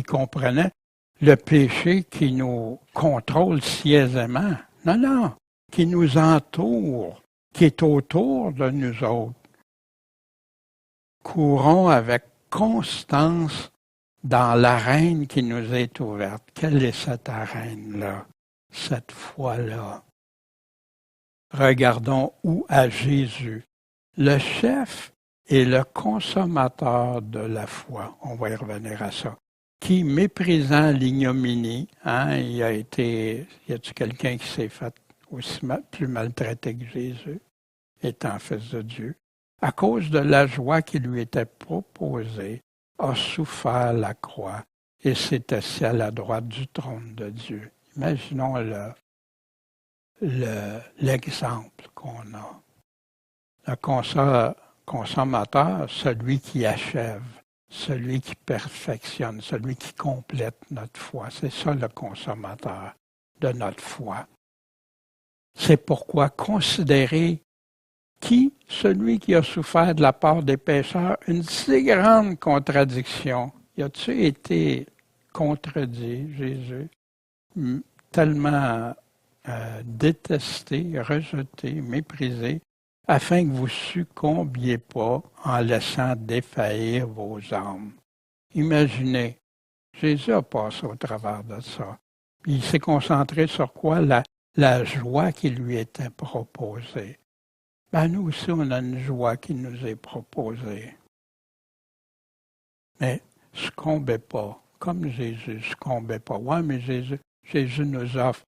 comprenaient le péché qui nous contrôle si aisément. Non, qui nous entoure, qui est autour de nous autres. Courons avec constance dans l'arène qui nous est ouverte. Quelle est cette arène-là, cette foi-là? Regardons où à Jésus, le chef et le consommateur de la foi. On va y revenir à ça. Qui, méprisant l'ignominie, y a-t-il quelqu'un qui s'est fait aussi plus maltraité que Jésus, étant fils de Dieu, à cause de la joie qui lui était proposée, a souffert la croix et s'est assis à la droite du trône de Dieu. Imaginons l'exemple qu'on a. Le consommateur, celui qui achève, celui qui perfectionne, celui qui complète notre foi. C'est ça le consommateur de notre foi. C'est pourquoi considérer celui qui a souffert de la part des pécheurs, une si grande contradiction. Y a-t-il été contredit, Jésus, tellement détesté, rejeté, méprisé, afin que vous ne succombiez pas en laissant défaillir vos âmes. Imaginez, Jésus a passé au travers de ça. Il s'est concentré sur quoi? La joie qui lui était proposée. Nous aussi, on a une joie qui nous est proposée. Mais succombez pas, comme Jésus, succombez pas. Ouais, mais Jésus nous offre,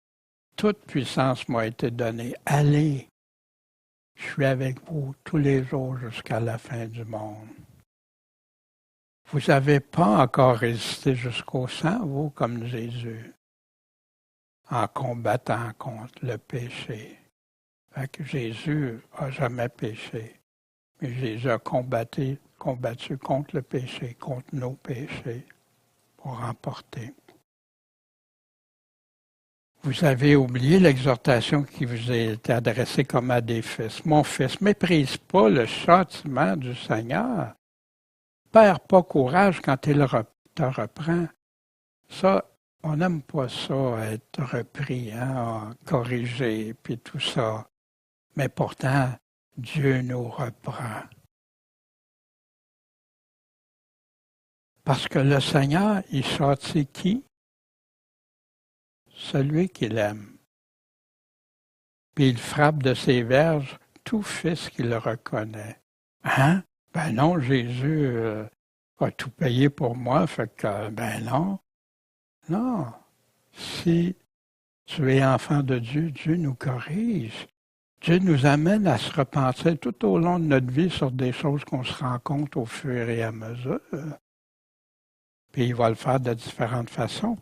toute puissance m'a été donnée. Allez, je suis avec vous tous les jours jusqu'à la fin du monde. Vous n'avez pas encore résisté jusqu'au sang, vous, comme Jésus, en combattant contre le péché. Fait que Jésus n'a jamais péché, mais Jésus a combattu contre le péché, contre nos péchés, pour remporter. Vous avez oublié l'exhortation qui vous a été adressée comme à des fils. Mon fils, méprise pas le châtiment du Seigneur. Perds pas courage quand il te reprend. Ça, on n'aime pas ça, être repris, corrigé, puis tout ça. Mais pourtant, Dieu nous reprend. Parce que le Seigneur, il châtie qui? Celui qu'il aime. Puis il frappe de ses verges tout fils qui le reconnaît. Ben non, Jésus a tout payé pour moi, fait que, ben non. Non. Si Tu es enfant de Dieu, Dieu nous corrige. Dieu nous amène à se repentir tout au long de notre vie sur des choses qu'on se rend compte au fur et à mesure. Puis il va le faire de différentes façons.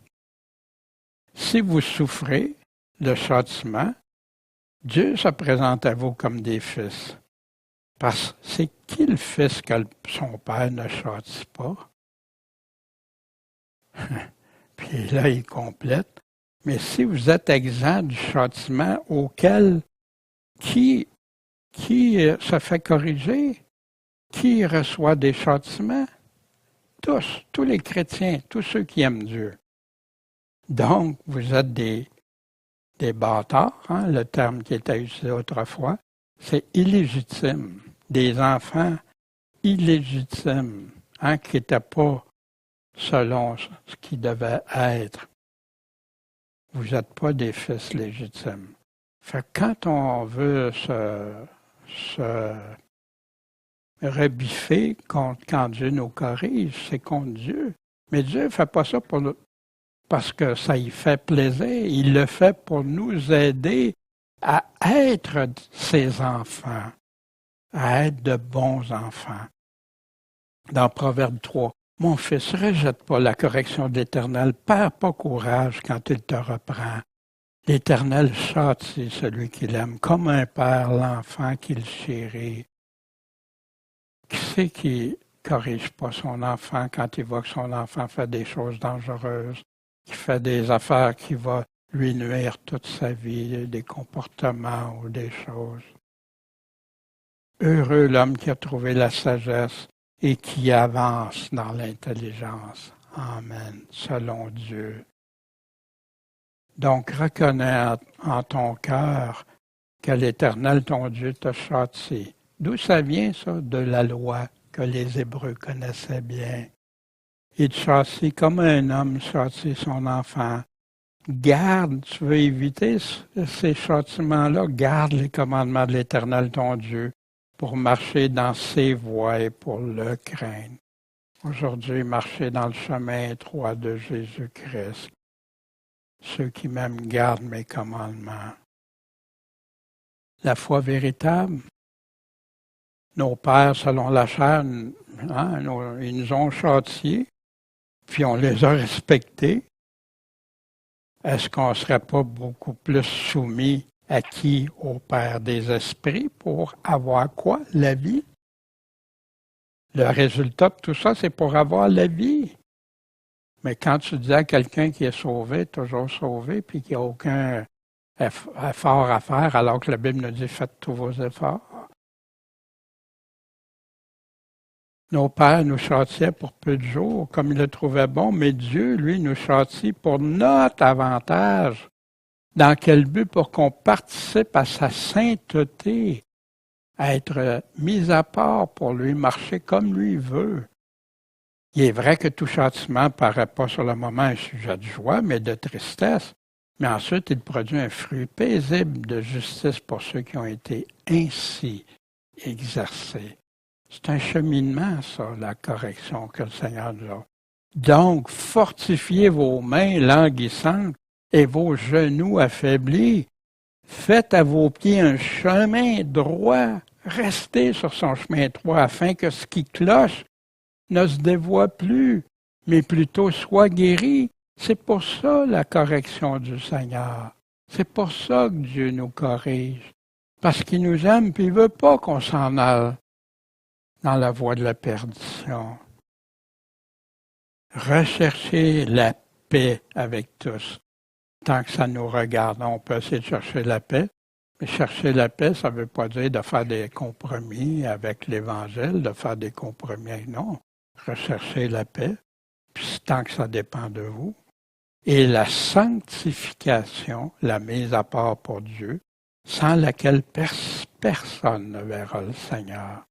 Si vous souffrez de châtiment, Dieu se présente à vous comme des fils. Parce que c'est qui le fils que son père ne châtie pas? Puis là, il complète. Mais si vous êtes exempt du châtiment auquel qui se fait corriger, qui reçoit des châtiments? Tous les chrétiens, tous ceux qui aiment Dieu. Donc, vous êtes des bâtards, hein, le terme qui était utilisé autrefois, c'est illégitime. Des enfants illégitimes, hein, qui n'étaient pas selon ce qu'ils devaient être. Vous n'êtes pas des fils légitimes. Fait que quand on veut se rebiffer quand Dieu nous corrige, c'est contre Dieu. Mais Dieu ne fait pas ça parce que ça y fait plaisir. Il le fait pour nous aider à être ses enfants, à être de bons enfants. Dans Proverbe 3, « Mon fils, rejette pas la correction de l'Éternel, perds pas courage quand il te reprend. L'Éternel châtie celui qu'il aime, comme un père l'enfant qu'il chérit. » Qui c'est qui corrige pas son enfant quand il voit que son enfant fait des choses dangereuses, qui fait des affaires qui vont lui nuire toute sa vie, des comportements ou des choses? Heureux l'homme qui a trouvé la sagesse et qui avance dans l'intelligence. Amen, selon Dieu. Donc, reconnais en ton cœur que l'Éternel, ton Dieu, te châtie. D'où ça vient, ça? De la loi que les Hébreux connaissaient bien. Il châtie comme un homme châtie son enfant. Garde, tu veux éviter ces châtiments-là, garde les commandements de l'Éternel, ton Dieu, pour marcher dans ses voies et pour le craindre. Aujourd'hui, marcher dans le chemin étroit de Jésus-Christ. Ceux qui m'aiment gardent mes commandements. La foi véritable, nos pères, selon la chair, hein, ils nous ont châtiés, puis on les a respectés. Est-ce qu'on ne serait pas beaucoup plus soumis à qui? Au Père des esprits pour avoir quoi? La vie. Le résultat de tout ça, c'est pour avoir la vie. Mais quand tu dis à quelqu'un qui est sauvé, toujours sauvé, puis qui n'a aucun effort à faire, alors que la Bible nous dit « Faites tous vos efforts », nos pères nous châtiaient pour peu de jours, comme ils le trouvaient bon, mais Dieu, lui, nous châtie pour notre avantage. Dans quel but? Pour qu'on participe à sa sainteté, à être mis à part pour lui, marcher comme lui veut. Il est vrai que tout châtiment ne paraît pas sur le moment un sujet de joie, mais de tristesse. Mais ensuite, il produit un fruit paisible de justice pour ceux qui ont été ainsi exercés. C'est un cheminement, ça, la correction que le Seigneur nous a. Donc, fortifiez vos mains languissantes et vos genoux affaiblis. Faites à vos pieds un chemin droit. Restez sur son chemin droit afin que ce qui cloche ne se dévoie plus, mais plutôt soit guéri. C'est pour ça la correction du Seigneur. C'est pour ça que Dieu nous corrige. Parce qu'il nous aime et il ne veut pas qu'on s'en aille dans la voie de la perdition. Recherchez la paix avec tous. Tant que ça nous regarde, on peut essayer de chercher la paix. Mais chercher la paix, ça ne veut pas dire de faire des compromis avec l'Évangile, de faire des compromis. Non. Recherchez la paix, puis tant que ça dépend de vous. Et la sanctification, la mise à part pour Dieu, sans laquelle personne ne verra le Seigneur.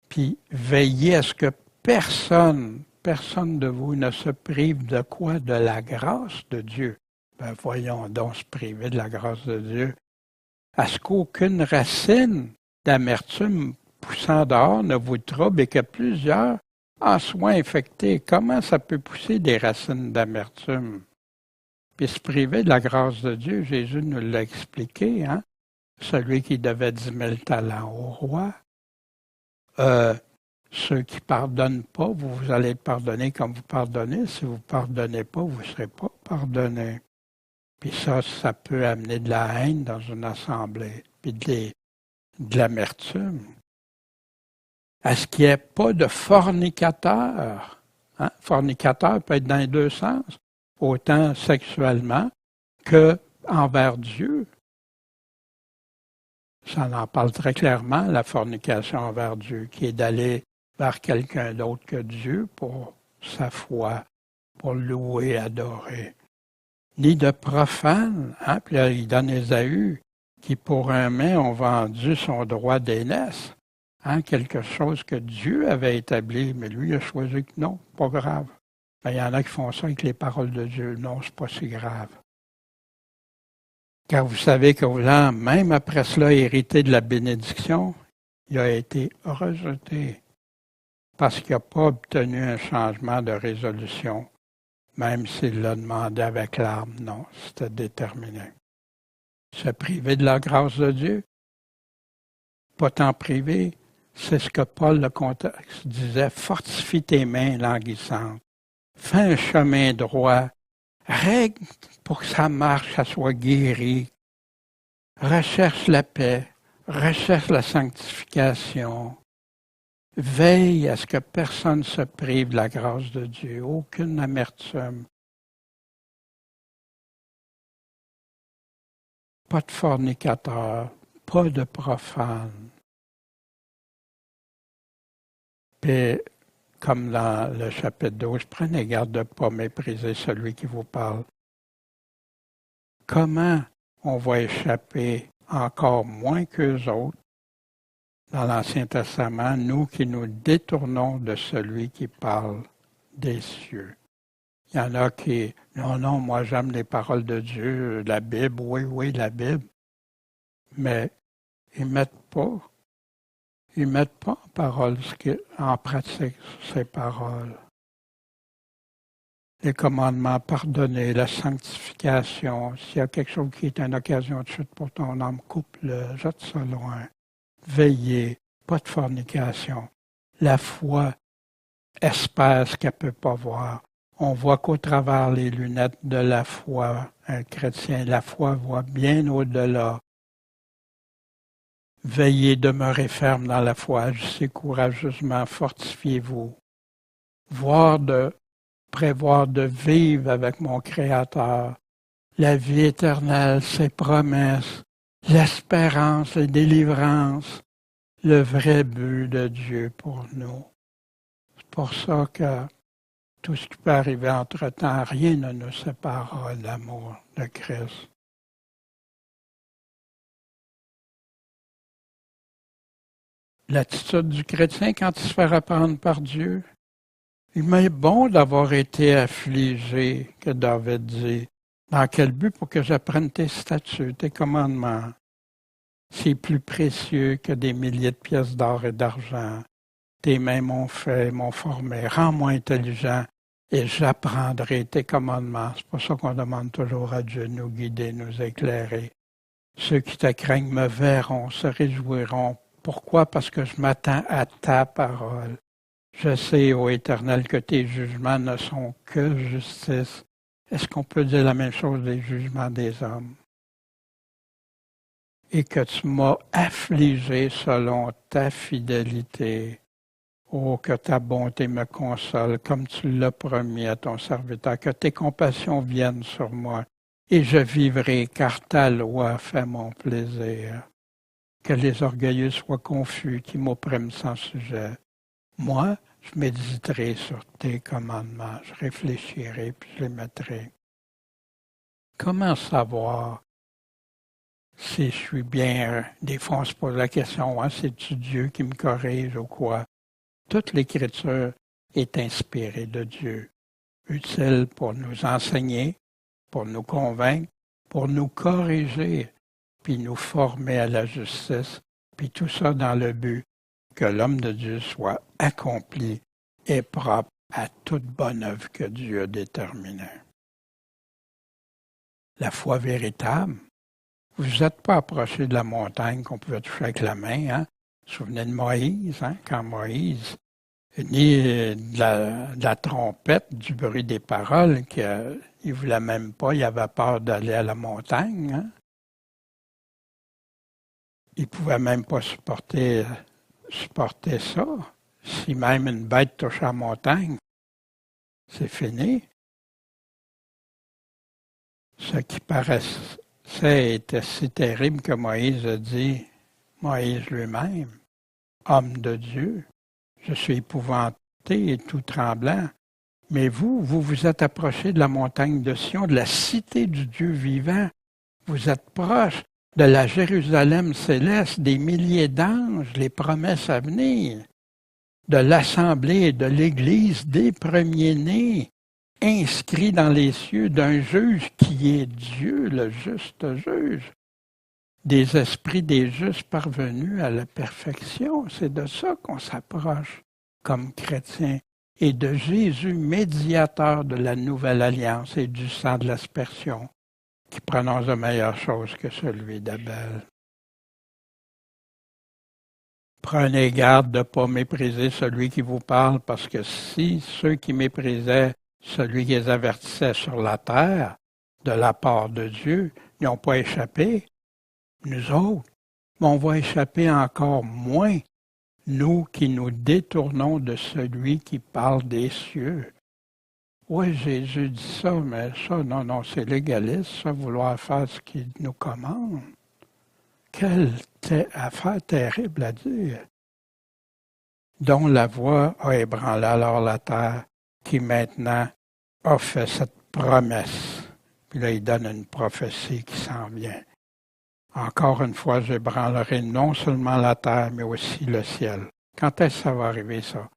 Puis veillez à ce que personne de vous ne se prive de quoi? De la grâce de Dieu. Ben voyons donc se priver de la grâce de Dieu. À ce qu'aucune racine d'amertume poussant dehors ne vous trouble et que plusieurs en soient infectés. Comment ça peut pousser des racines d'amertume? Puis se priver de la grâce de Dieu, Jésus nous l'a expliqué, hein? Celui qui devait 10 000 talents au roi. Ceux qui ne pardonnent pas, vous allez être pardonnés comme vous pardonnez. Si vous ne pardonnez pas, vous ne serez pas pardonnés. Puis ça peut amener de la haine dans une assemblée, puis de l'amertume. Est-ce qu'il n'y ait pas de fornicateur? Hein? Fornicateur peut être dans les deux sens, autant sexuellement que envers Dieu. Ça en parle très clairement, la fornication envers Dieu, qui est d'aller vers quelqu'un d'autre que Dieu pour sa foi, pour louer, adorer. Ni de profane, hein? Puis là, il donne Ésaü, qui pour un main ont vendu son droit d'aînesse, hein? Quelque chose que Dieu avait établi, mais lui il a choisi que non, pas grave. Ben, il y en a qui font ça avec les paroles de Dieu, non, c'est pas si grave. Car vous savez que même après cela, hérité de la bénédiction, il a été rejeté parce qu'il n'a pas obtenu un changement de résolution, même s'il l'a demandé avec larmes. Non, c'était déterminé. Se priver de la grâce de Dieu, pas t'en priver, c'est ce que Paul, le contexte, disait, fortifie tes mains languissantes, fais un chemin droit, règle pour que ça marche, ça soit guéri. Recherche la paix, recherche la sanctification. Veille à ce que personne ne se prive de la grâce de Dieu, aucune amertume. Pas de fornicateur, pas de profane. Puis, comme dans le chapitre 12, prenez garde de ne pas mépriser celui qui vous parle. Comment on va échapper encore moins qu'eux autres dans l'Ancien Testament, nous qui nous détournons de celui qui parle des cieux? Il y en a qui, non, moi j'aime les paroles de Dieu, la Bible, oui, la Bible, mais ils ne mettent pas en pratique ces paroles. Les commandements, pardonner, la sanctification. S'il y a quelque chose qui est une occasion de chute pour ton âme, coupe-le, jette ça loin. Veiller, pas de fornication. La foi espère ce qu'elle ne peut pas voir. On voit qu'au travers les lunettes de la foi, un chrétien, la foi voit bien au-delà. Veillez, demeurez ferme dans la foi, agissez courageusement, fortifiez-vous. Prévoir de vivre avec mon Créateur, la vie éternelle, ses promesses, l'espérance, la délivrance, le vrai but de Dieu pour nous. C'est pour ça que tout ce qui peut arriver entre-temps, rien ne nous séparera de l'amour de Christ. L'attitude du chrétien quand il se fait reprendre par Dieu, il m'est bon d'avoir été affligé, que David dit. Dans quel but? Pour que j'apprenne tes statuts, tes commandements. C'est plus précieux que des milliers de pièces d'or et d'argent. Tes mains m'ont fait, m'ont formé. Rends-moi intelligent et j'apprendrai tes commandements. C'est pour ça qu'on demande toujours à Dieu de nous guider, nous éclairer. Ceux qui te craignent me verront, se réjouiront. Pourquoi? Parce que je m'attends à ta parole. Je sais, ô Éternel, que tes jugements ne sont que justice. Est-ce qu'on peut dire la même chose des jugements des hommes? Et que tu m'as affligé selon ta fidélité. Oh, que ta bonté me console, comme tu l'as promis à ton serviteur, que tes compassions viennent sur moi, et je vivrai, car ta loi fait mon plaisir. Que les orgueilleux soient confus, qui m'oppriment sans sujet. Moi, je méditerai sur tes commandements, je réfléchirai, puis je les mettrai. Comment savoir si je suis bien? Des fois, on se pose la question, hein, c'est-tu Dieu qui me corrige ou quoi? Toute l'Écriture est inspirée de Dieu, utile pour nous enseigner, pour nous convaincre, pour nous corriger, puis nous former à la justice, puis tout ça dans le but que l'homme de Dieu soit accompli et propre à toute bonne œuvre que Dieu a déterminée. la foi véritable. Vous ne vous êtes pas approché de la montagne qu'on pouvait toucher avec la main. Hein? Vous vous souvenez de Moïse, hein? Quand Moïse, ni de la trompette, du bruit des paroles, qu'il ne voulait même pas, il avait peur d'aller à la montagne. Hein? Il ne pouvait même pas supporter ça. Si même une bête touche la montagne, c'est fini. Ce qui paraissait était si terrible que Moïse a dit, Moïse lui-même, homme de Dieu, je suis épouvanté et tout tremblant. Mais vous vous êtes approché de la montagne de Sion, de la cité du Dieu vivant. Vous êtes proche de la Jérusalem céleste, des milliers d'anges, les promesses à venir, de l'assemblée et de l'Église des premiers-nés, inscrits dans les cieux d'un juge qui est Dieu, le juste juge, des esprits des justes parvenus à la perfection. C'est de ça qu'on s'approche comme chrétiens, et de Jésus, médiateur de la nouvelle alliance et du sang de l'aspersion, qui prononce de meilleures choses que celui d'Abel. Prenez garde de ne pas mépriser celui qui vous parle, parce que si ceux qui méprisaient celui qui les avertissait sur la terre, de la part de Dieu, n'ont pas échappé, nous autres, mais on va échapper encore moins, nous qui nous détournons de celui qui parle des cieux. Oui, Jésus dit ça, mais ça, non, c'est légaliste, ça, vouloir faire ce qu'il nous commande. Quelle affaire terrible à dire. Dont la voix a ébranlé alors la terre, qui maintenant a fait cette promesse. Puis là, il donne une prophétie qui s'en vient. Encore une fois, j'ébranlerai non seulement la terre, mais aussi le ciel. Quand est-ce que ça va arriver, ça?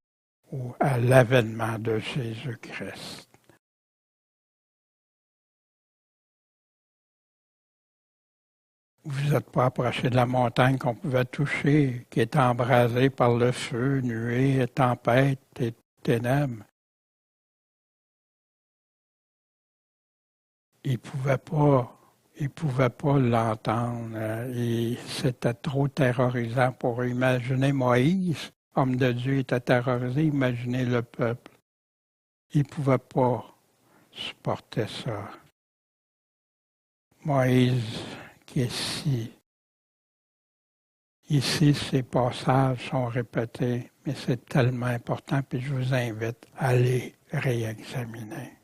Ou à l'avènement de Jésus-Christ. Vous n'êtes pas approché de la montagne qu'on pouvait toucher, qui est embrasée par le feu, nuée, tempête et ténèbres. Il ne pouvait pas l'entendre. Et c'était trop terrorisant pour eux. Imaginez Moïse, homme de Dieu, était terrorisé. Imaginez le peuple. Il ne pouvait pas supporter ça. Moïse, qui est ici, ces passages sont répétés, mais c'est tellement important, puis je vous invite à les réexaminer.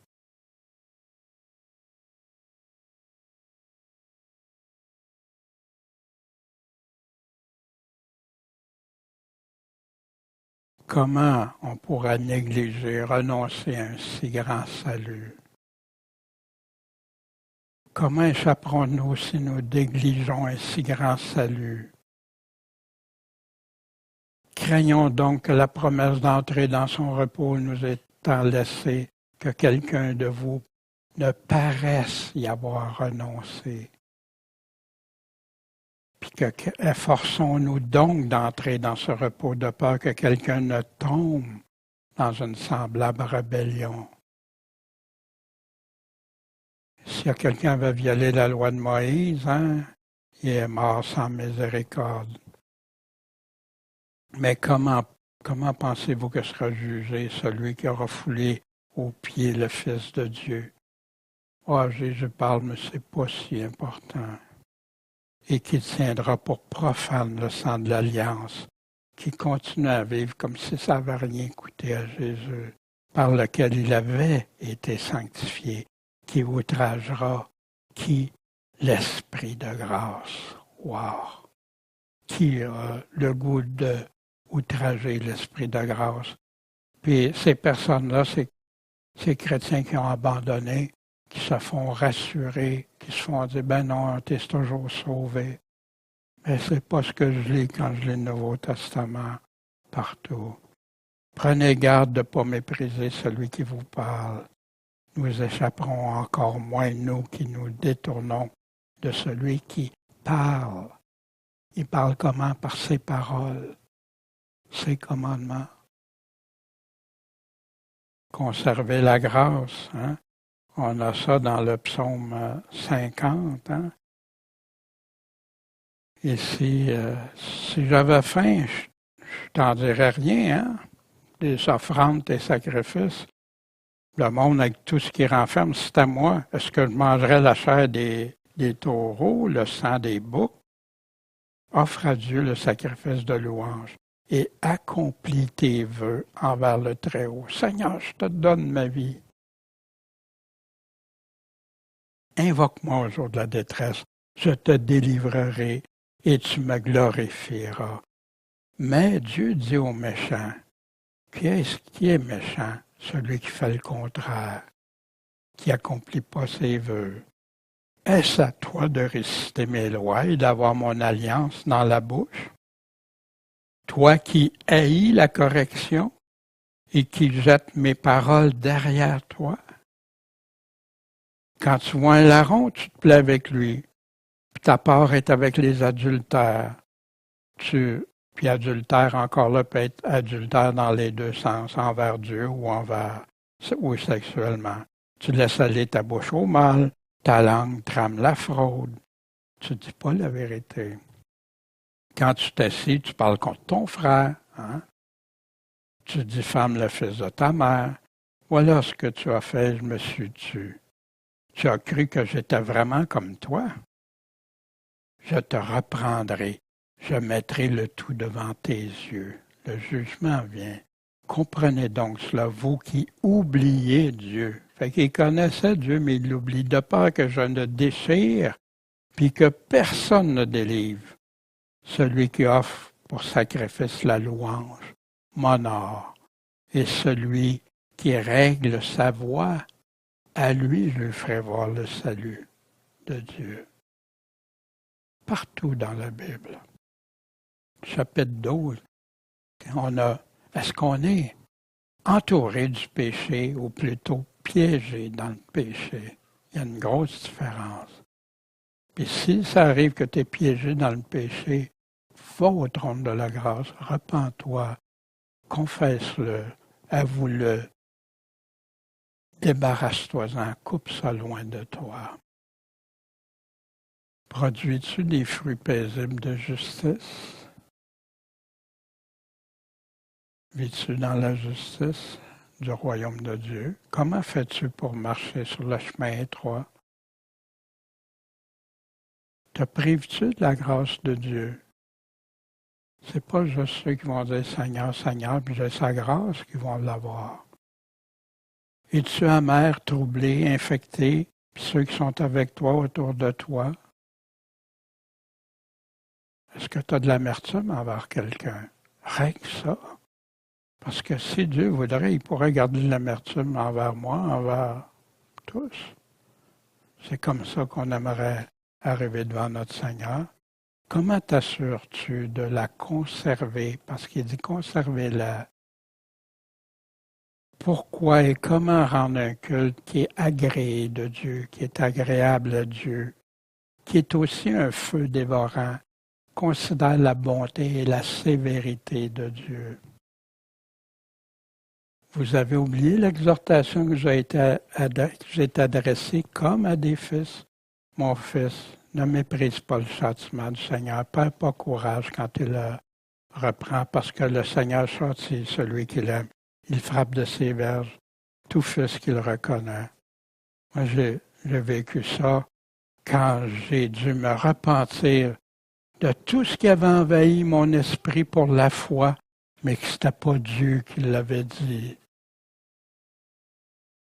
Comment on pourra négliger, renoncer à un si grand salut? Comment échapperons-nous si nous négligeons un si grand salut? Craignons donc que la promesse d'entrer dans son repos nous étant laissée, que quelqu'un de vous ne paraisse y avoir renoncé. Puis efforçons-nous donc d'entrer dans ce repos de peur que quelqu'un ne tombe dans une semblable rébellion. Si quelqu'un avait violé la loi de Moïse, il est mort sans miséricorde. Mais comment pensez-vous que sera jugé celui qui aura foulé aux pieds le Fils de Dieu? Jésus parle, mais c'est pas si important. Et qui tiendra pour profane le sang de l'Alliance, qui continue à vivre comme si ça n'avait rien coûté à Jésus, par lequel il avait été sanctifié, qui outragera, qui l'Esprit de grâce. Wow! Qui a le goût de outrager l'Esprit de grâce. Puis ces personnes-là, ces chrétiens qui ont abandonné, qui se font rassurer, qui se font dire, ben non, tu es toujours sauvé. Mais c'est pas ce que je lis quand je lis le Nouveau Testament partout. Prenez garde de ne pas mépriser celui qui vous parle. Nous échapperons encore moins, nous qui nous détournons de celui qui parle. Il parle comment? Par ses paroles, ses commandements. Conservez la grâce, On a ça dans le psaume 50. Hein? Ici, si j'avais faim, je t'en dirais rien. Hein? Des offrandes, des sacrifices. Le monde, avec tout ce qui renferme, c'est à moi. Est-ce que je mangerais la chair des taureaux, le sang des boucs? Offre à Dieu le sacrifice de louange et accomplis tes vœux envers le Très-Haut. Seigneur, je te donne ma vie. Invoque-moi au jour de la détresse. Je te délivrerai et tu me glorifieras. Mais Dieu dit aux méchants, qui est méchant? Celui qui fait le contraire, qui n'accomplit pas ses vœux. Est-ce à toi de réciter mes lois et d'avoir mon alliance dans la bouche? Toi qui haïs la correction et qui jettes mes paroles derrière toi? Quand tu vois un larron, tu te plais avec lui, puis ta part est avec les adultères. Puis adultère, encore là, peut être adultère dans les deux sens, envers Dieu ou sexuellement. Tu laisses aller ta bouche au mal, ta langue trame la fraude. Tu ne dis pas la vérité. Quand tu t'assis, tu parles contre ton frère. Hein? Tu diffames le fils de ta mère. Voilà ce que tu as fait, je me suis tué. Tu as cru que j'étais vraiment comme toi? Je te reprendrai. Je mettrai le tout devant tes yeux. Le jugement vient. Comprenez donc cela, vous qui oubliez Dieu. Fait qu'il connaissait Dieu, mais il l'oublie de peur que je ne déchire, puis que personne ne délivre. Celui qui offre pour sacrifice la louange m'honore, et celui qui règle sa voie, à lui je lui ferai voir le salut de Dieu. Partout dans la Bible. Chapitre 12, est-ce qu'on est entouré du péché ou plutôt piégé dans le péché? Il y a une grosse différence. Puis si ça arrive que tu es piégé dans le péché, va au trône de la grâce, repens-toi, confesse-le, avoue-le, débarrasse-toi-en, coupe ça loin de toi. Produis-tu des fruits paisibles de justice? Vis-tu dans la justice du royaume de Dieu? Comment fais-tu pour marcher sur le chemin étroit? Te prives-tu de la grâce de Dieu? C'est pas juste ceux qui vont dire Seigneur, Seigneur, puis j'ai sa grâce qui vont l'avoir. Es-tu amer, troublé, infecté, puis ceux qui sont avec toi, autour de toi? Est-ce que tu as de l'amertume envers quelqu'un? Règle ça. Parce que si Dieu voudrait, il pourrait garder de l'amertume envers moi, envers tous. C'est comme ça qu'on aimerait arriver devant notre Seigneur. Comment t'assures-tu de la conserver? Parce qu'il dit conservez-la. Pourquoi et comment rendre un culte qui est agréé de Dieu, qui est agréable à Dieu, qui est aussi un feu dévorant, considère la bonté et la sévérité de Dieu. Vous avez oublié l'exhortation que j'ai été adressée comme à des fils. Mon fils, ne méprise pas le châtiment du Seigneur. Perds pas courage quand il le reprend, parce que le Seigneur châtie celui qu'il aime. Il frappe de ses verges tout fils qu'il reconnaît. Moi, j'ai vécu ça quand j'ai dû me repentir de tout ce qui avait envahi mon esprit pour la foi, mais que ce n'était pas Dieu qui l'avait dit.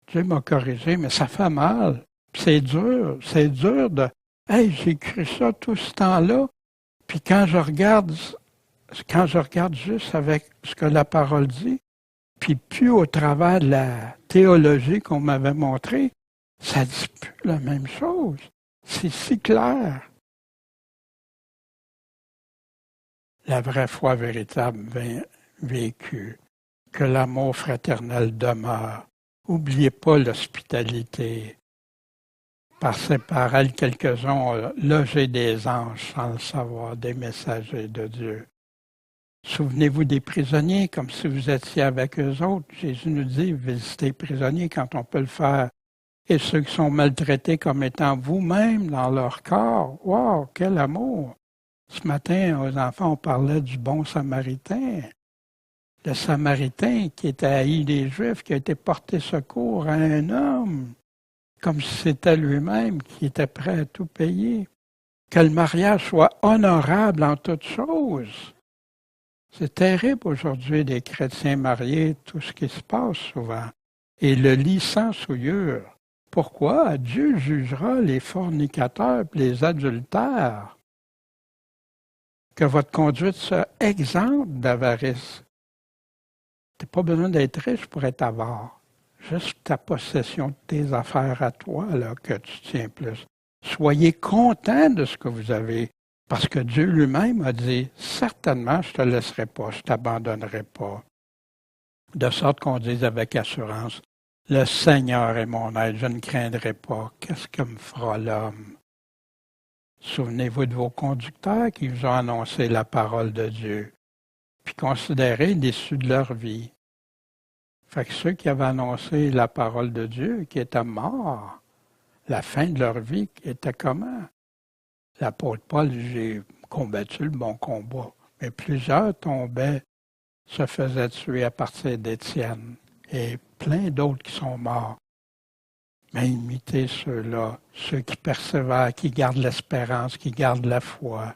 Dieu m'a corrigé, mais ça fait mal. C'est dur de « Hey, j'ai cru ça tout ce temps-là ». Puis quand je regarde juste avec ce que la parole dit, puis plus au travers de la théologie qu'on m'avait montrée, ça ne dit plus la même chose. C'est si clair. La vraie foi véritable vécue, que l'amour fraternel demeure. N'oubliez pas l'hospitalité. Par elle, quelques-uns ont logé des anges sans le savoir, des messagers de Dieu. Souvenez-vous des prisonniers comme si vous étiez avec eux autres. Jésus nous dit, visitez les prisonniers quand on peut le faire et ceux qui sont maltraités comme étant vous-même dans leur corps. Wow, quel amour! Ce matin, aux enfants, on parlait du bon Samaritain. Le Samaritain qui était haï des Juifs, qui a été porté secours à un homme, comme si c'était lui-même qui était prêt à tout payer. Que le mariage soit honorable en toutes choses. C'est terrible aujourd'hui des chrétiens mariés, tout ce qui se passe souvent. Et le lit sans souillure. Pourquoi? Dieu jugera les fornicateurs et les adultères. Que votre conduite soit exempte d'avarice. Tu n'as pas besoin d'être riche pour être avare. Juste ta possession de tes affaires à toi, là, que tu tiens plus. Soyez contents de ce que vous avez, parce que Dieu lui-même a dit, certainement, je ne te laisserai pas, je ne t'abandonnerai pas. De sorte qu'on dise avec assurance, le Seigneur est mon aide, je ne craindrai pas. Qu'est-ce que me fera l'homme? Souvenez-vous de vos conducteurs qui vous ont annoncé la parole de Dieu, puis considérez l'issue de leur vie. Fait que ceux qui avaient annoncé la parole de Dieu, qui étaient morts, la fin de leur vie était comment? L'apôtre Paul dit, j'ai combattu le bon combat, mais plusieurs tombaient, se faisaient tuer à partir d'Étienne, et plein d'autres qui sont morts. Mais imitez ceux-là, ceux qui persévèrent, qui gardent l'espérance, qui gardent la foi.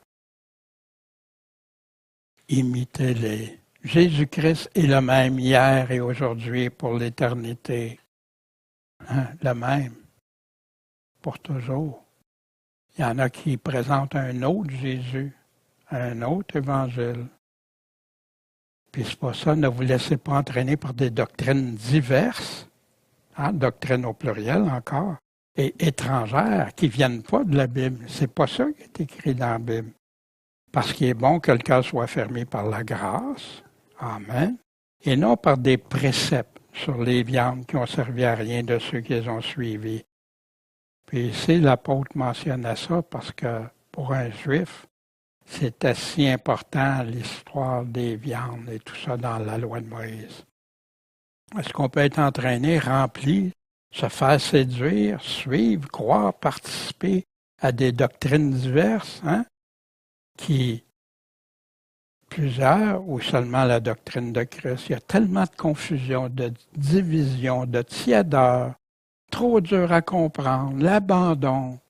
Imitez-les. Jésus-Christ est le même hier et aujourd'hui et pour l'éternité. Hein, le même. Pour toujours. Il y en a qui présentent un autre Jésus, un autre évangile. Puis c'est pas ça, ne vous laissez pas entraîner par des doctrines diverses, hein, doctrines au pluriel encore, et étrangères, qui ne viennent pas de la Bible. C'est pas ça qui est écrit dans la Bible. Parce qu'il est bon que le cœur soit fermé par la grâce, amen, et non par des préceptes sur les viandes qui ont servi à rien de ceux qui les ont suivis. Puis ici, l'apôtre mentionnait ça parce que pour un juif, c'était si important l'histoire des viandes et tout ça dans la loi de Moïse. Est-ce qu'on peut être entraîné, rempli, se faire séduire, suivre, croire, participer à des doctrines diverses, hein, qui, plusieurs, ou seulement la doctrine de Christ, il y a tellement de confusion, de division, de tiédeur, trop dur à comprendre, l'abandon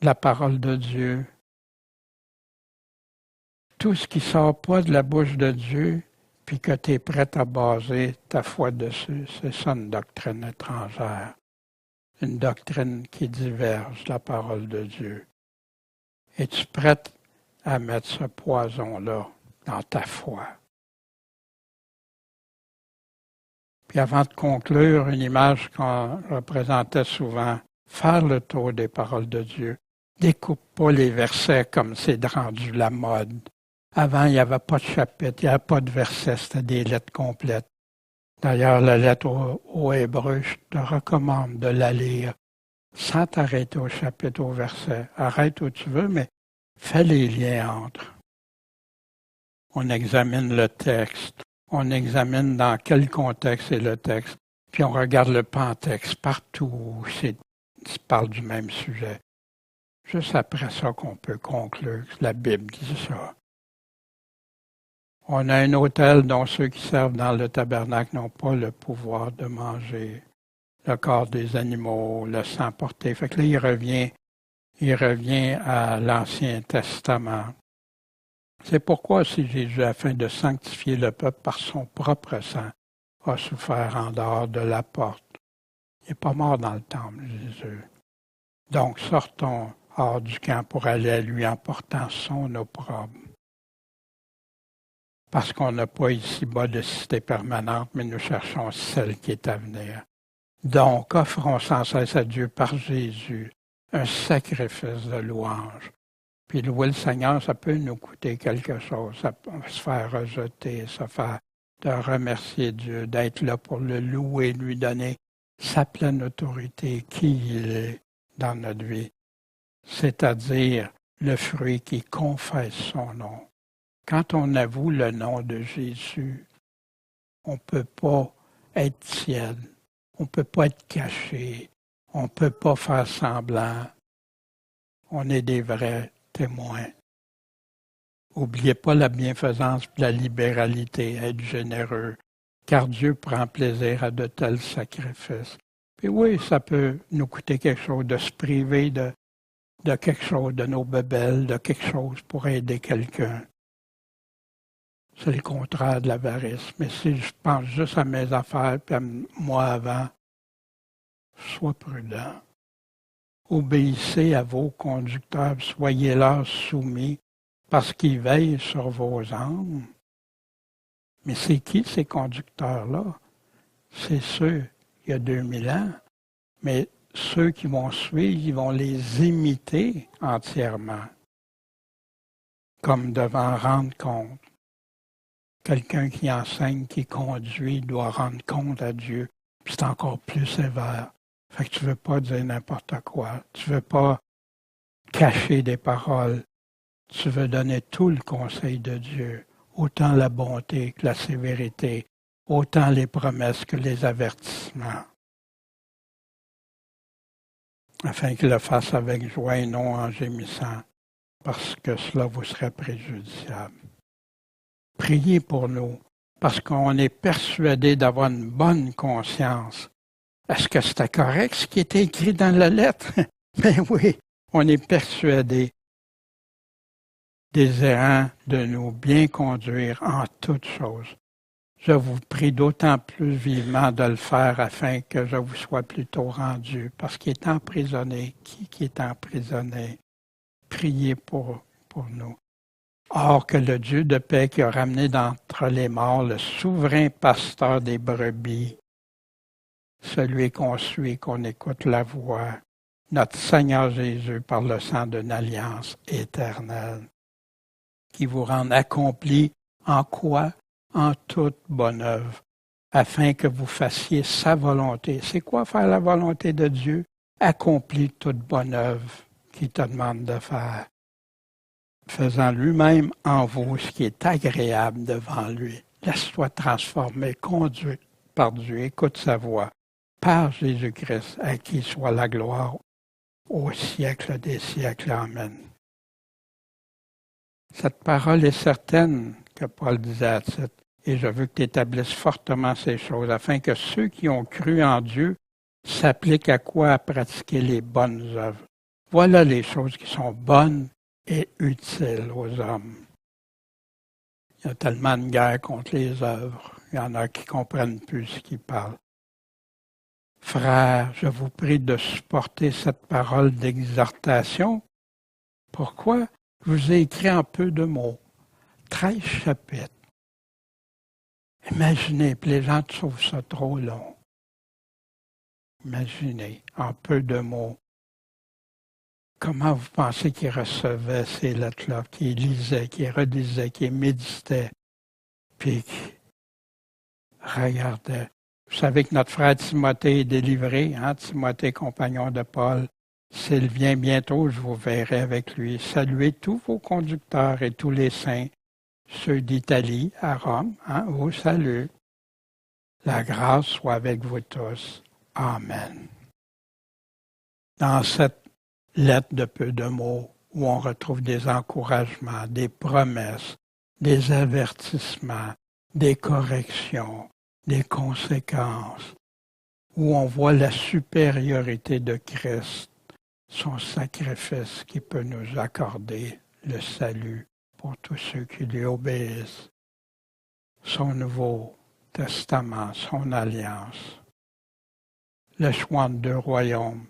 de la parole de Dieu. Tout ce qui ne sort pas de la bouche de Dieu, puis que tu es prêt à baser ta foi dessus, c'est ça une doctrine étrangère. Une doctrine qui diverge de la parole de Dieu. Es-tu prête à mettre ce poison-là dans ta foi? Puis avant de conclure, une image qu'on représentait souvent, faire le tour des paroles de Dieu. Découpe pas les versets comme c'est rendu la mode. Avant, il n'y avait pas de chapitre, il n'y avait pas de versets, c'était des lettres complètes. D'ailleurs, la lettre aux Hébreux, je te recommande de la lire sans t'arrêter au chapitre, au verset. Arrête où tu veux, mais fais les liens entre. On examine le texte, on examine dans quel contexte est le texte, puis on regarde le pantexte partout où ça parle du même sujet. Juste après ça qu'on peut conclure que la Bible dit ça. On a un autel dont ceux qui servent dans le tabernacle n'ont pas le pouvoir de manger le corps des animaux, le sang porté. Fait que là, il revient à l'Ancien Testament. C'est pourquoi si Jésus, afin de sanctifier le peuple par son propre sang, a souffert en dehors de la porte. Il n'est pas mort dans le temple, Jésus. Donc, sortons hors du camp pour aller à lui en portant son opprobre. Parce qu'on n'a pas ici-bas de cité permanente, mais nous cherchons celle qui est à venir. Donc, offrons sans cesse à Dieu par Jésus un sacrifice de louange. Puis louer le Seigneur, ça peut nous coûter quelque chose. Ça peut se faire rejeter, de remercier Dieu, d'être là pour le louer, lui donner sa pleine autorité, qui il est dans notre vie. C'est-à-dire le fruit qui confesse son nom. Quand on avoue le nom de Jésus, on ne peut pas être tiède. On ne peut pas être caché. On ne peut pas faire semblant. On est des vrais témoins. N'oubliez pas la bienfaisance et la libéralité, être généreux, car Dieu prend plaisir à de tels sacrifices. Puis oui, ça peut nous coûter quelque chose de se priver de quelque chose, de nos bebelles, de quelque chose pour aider quelqu'un. C'est le contraire de l'avarice. Mais si je pense juste à mes affaires puis à moi avant, sois prudent. Obéissez à vos conducteurs, soyez-leur soumis, parce qu'ils veillent sur vos âmes. Mais c'est qui ces conducteurs-là? C'est ceux, il y a 2000 ans, mais ceux qui vont suivre, ils vont les imiter entièrement, comme devant rendre compte. Quelqu'un qui enseigne, qui conduit, doit rendre compte à Dieu. Puis c'est encore plus sévère. Fait que tu ne veux pas dire n'importe quoi. Tu ne veux pas cacher des paroles. Tu veux donner tout le conseil de Dieu. Autant la bonté que la sévérité. Autant les promesses que les avertissements. Afin qu'il le fasse avec joie et non en gémissant, parce que cela vous serait préjudiciable. Priez pour nous, parce qu'on est persuadé d'avoir une bonne conscience. Est-ce que c'était correct ce qui était écrit dans la lettre? Ben oui, on est persuadé, désirant de nous bien conduire en toutes choses. Je vous prie d'autant plus vivement de le faire afin que je vous sois plutôt rendu, parce qu'il est emprisonné. Qui est emprisonné? Priez pour nous. Or que le Dieu de paix qui a ramené d'entre les morts le souverain pasteur des brebis, celui qu'on suit, qu'on écoute la voix, notre Seigneur Jésus par le sang d'une alliance éternelle, qui vous rende accomplis en quoi? En toute bonne œuvre, afin que vous fassiez sa volonté. C'est quoi faire la volonté de Dieu? Accomplis toute bonne œuvre qu'il te demande de faire, faisant lui-même en vous ce qui est agréable devant lui. Laisse-toi transformer, conduire par Dieu, écoute sa voix, par Jésus-Christ, à qui soit la gloire au siècle des siècles. Amen. Cette parole est certaine, que Paul disait à Tite, et je veux que tu établisses fortement ces choses, afin que ceux qui ont cru en Dieu s'appliquent à quoi? À pratiquer les bonnes œuvres. Voilà les choses qui sont bonnes et utiles aux hommes. Il y a tellement de guerre contre les œuvres. Il y en a qui ne comprennent plus ce qu'ils parlent. Frères, je vous prie de supporter cette parole d'exhortation. Pourquoi? Je vous ai écrit en peu de mots. 13 chapitres. Imaginez, puis les gens trouvent ça trop long. Imaginez, en peu de mots, comment vous pensez qu'ils recevaient ces lettres-là, qu'ils lisaient, qu'ils relisaient, qu'ils méditaient, puis qu'ils regardaient. Vous savez que notre frère Timothée est délivré, hein? Timothée, compagnon de Paul. S'il vient bientôt, je vous verrai avec lui. Saluez tous vos conducteurs et tous les saints. Ceux d'Italie, à Rome, vous saluent. La grâce soit avec vous tous. Amen. Dans cette lettre de peu de mots, où on retrouve des encouragements, des promesses, des avertissements, des corrections, des conséquences, où on voit la supériorité de Christ, son sacrifice qui peut nous accorder le salut pour tous ceux qui lui obéissent, son Nouveau Testament, son alliance, le choix de deux royaumes,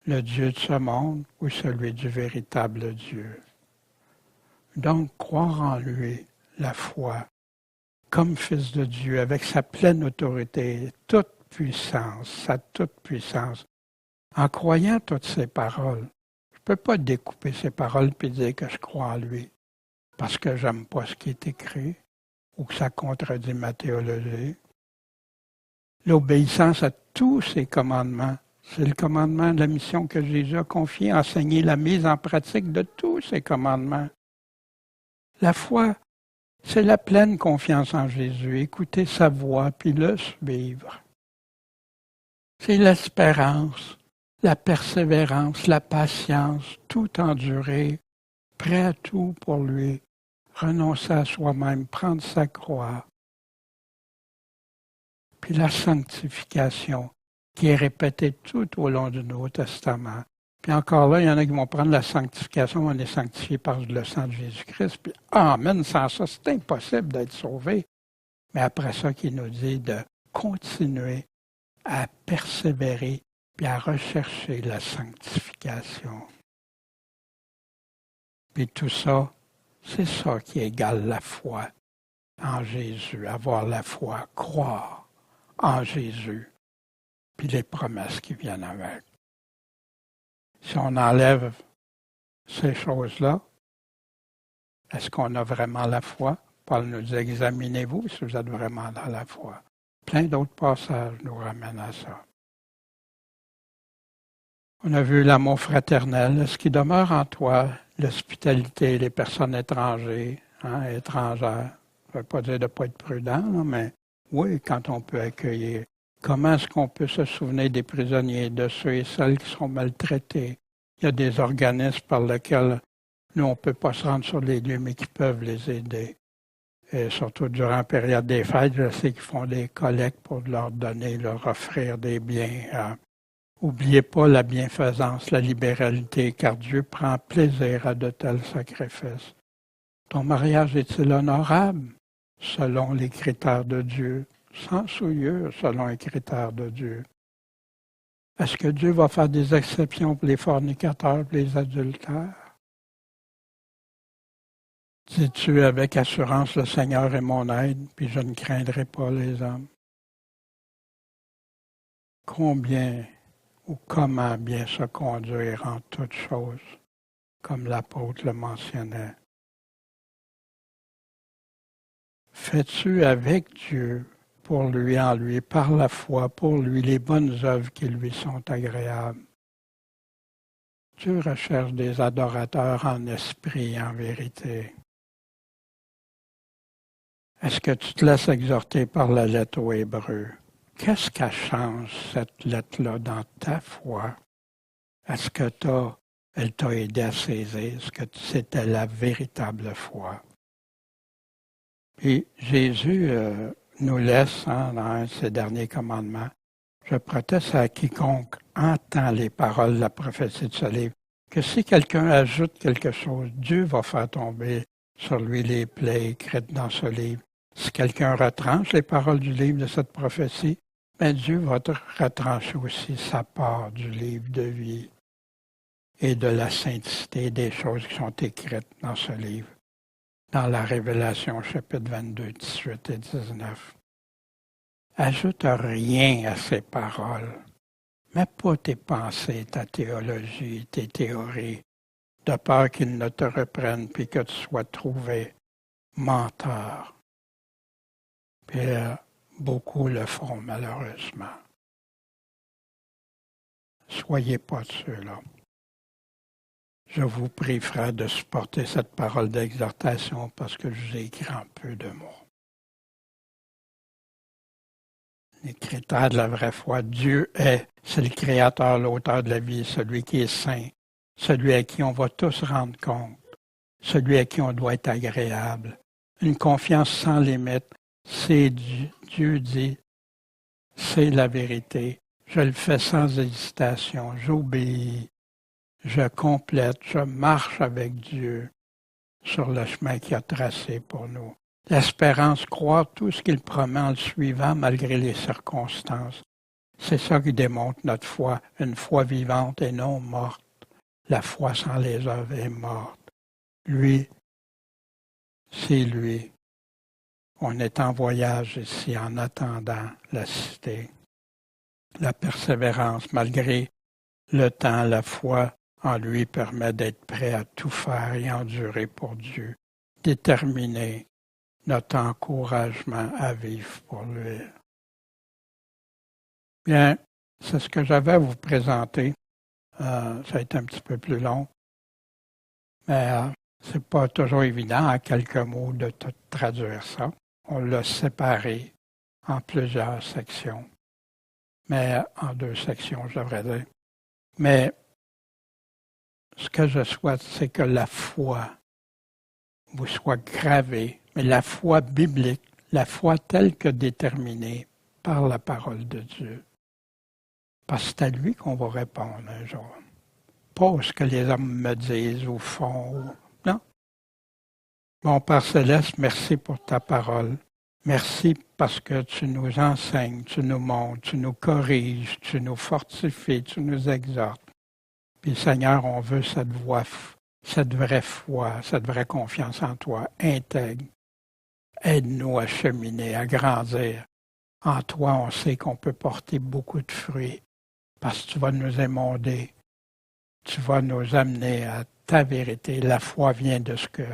le Dieu de ce monde ou celui du véritable Dieu. Donc, croire en lui, la foi, comme Fils de Dieu, avec sa pleine autorité, toute puissance, sa toute puissance, en croyant toutes ces paroles. Je ne peux pas découper ces paroles et dire que je crois en lui parce que j'aime pas ce qui est écrit ou que ça contredit ma théologie. L'obéissance à tous ces commandements, c'est le commandement de la mission que Jésus a confiée, enseigner la mise en pratique de tous ces commandements. La foi, c'est la pleine confiance en Jésus, écouter sa voix puis le suivre. C'est l'espérance, la persévérance, la patience, tout endurer, prêt à tout pour lui, renoncer à soi-même, prendre sa croix. Puis la sanctification, qui est répétée tout au long du Nouveau Testament. Puis encore là, il y en a qui vont prendre la sanctification, on est sanctifié par le sang de Jésus-Christ, puis amen, sans ça, c'est impossible d'être sauvé. Mais après ça, qu'il nous dit de continuer à persévérer puis à rechercher la sanctification. Puis tout ça, c'est ça qui égale la foi en Jésus, avoir la foi, croire en Jésus, puis les promesses qui viennent avec. Si on enlève ces choses-là, est-ce qu'on a vraiment la foi? Paul nous dit, examinez-vous si vous êtes vraiment dans la foi. Plein d'autres passages nous ramènent à ça. On a vu l'amour fraternel. Est-ce qu'il demeure en toi l'hospitalité, les personnes étrangères? Ça ne veut pas dire de ne pas être prudent, là, mais oui, quand on peut accueillir. Comment est-ce qu'on peut se souvenir des prisonniers, de ceux et celles qui sont maltraités? Il y a des organismes par lesquels nous, on ne peut pas se rendre sur les lieux, mais qui peuvent les aider. Et surtout durant la période des fêtes, je sais qu'ils font des collectes pour leur donner, leur offrir des biens. N'oubliez pas la bienfaisance, la libéralité, car Dieu prend plaisir à de tels sacrifices. Ton mariage est-il honorable selon les critères de Dieu, sans souillure selon les critères de Dieu? Est-ce que Dieu va faire des exceptions pour les fornicateurs, pour les adultères? Dis-tu avec assurance, le Seigneur est mon aide, puis je ne craindrai pas les hommes? Combien ou comment bien se conduire en toutes choses, comme l'apôtre le mentionnait? Fais-tu avec Dieu, pour lui, en lui, par la foi, pour lui, les bonnes œuvres qui lui sont agréables? Dieu recherche des adorateurs en esprit et en vérité. Est-ce que tu te laisses exhorter par la lettre aux Hébreux? Qu'est-ce qu'elle change, cette lettre-là, dans ta foi? Est-ce que elle t'a aidé à saisir? Est-ce que c'était la véritable foi? Et Jésus nous laisse, dans un de ses derniers commandements, je proteste à quiconque entend les paroles de la prophétie de ce livre, que si quelqu'un ajoute quelque chose, Dieu va faire tomber sur lui les plaies écrites dans ce livre. Si quelqu'un retranche les paroles du livre de cette prophétie, mais Dieu va retrancher aussi sa part du livre de vie et de la sainteté des choses qui sont écrites dans ce livre, dans la Révélation, chapitre 22, 18 et 19. Ajoute rien à ces paroles. Mets pas tes pensées, ta théologie, tes théories, de peur qu'ils ne te reprennent puis que tu sois trouvé menteur. Puis beaucoup le font malheureusement. Soyez pas de ceux-là. Je vous prie, frère, de supporter cette parole d'exhortation parce que je vous ai écrit en peu de mots. Les critères de la vraie foi, Dieu c'est le Créateur, l'auteur de la vie, celui qui est saint, celui à qui on va tous rendre compte, celui à qui on doit être agréable. Une confiance sans limite, c'est Dieu dit, c'est la vérité. Je le fais sans hésitation, j'obéis, je complète, je marche avec Dieu sur le chemin qu'il a tracé pour nous. L'espérance, croire tout ce qu'il promet en le suivant malgré les circonstances. C'est ça qui démontre notre foi, une foi vivante et non morte. La foi sans les œuvres est morte. Lui, c'est lui. On est en voyage ici en attendant la cité. La persévérance, malgré le temps, la foi en lui permet d'être prêt à tout faire et endurer pour Dieu, déterminé notre encouragement à vivre pour lui. Bien, c'est ce que j'avais à vous présenter. Ça a été un petit peu plus long, mais c'est pas toujours évident en quelques mots de tout traduire ça. On l'a séparé en plusieurs sections. mais en 2 sections, je devrais dire. Mais ce que je souhaite, c'est que la foi vous soit gravée, mais la foi biblique, la foi telle que déterminée par la parole de Dieu. Parce que c'est à lui qu'on va répondre un jour. Pas ce que les hommes me disent ou font. Non. Mon Père Céleste, merci pour ta parole. Merci parce que tu nous enseignes, tu nous montres, tu nous corriges, tu nous fortifies, tu nous exhortes. Puis Seigneur, on veut cette vraie foi, cette vraie confiance en toi, intègre. Aide-nous à cheminer, à grandir. En toi, on sait qu'on peut porter beaucoup de fruits parce que tu vas nous émonder. Tu vas nous amener à ta vérité. La foi vient de ce que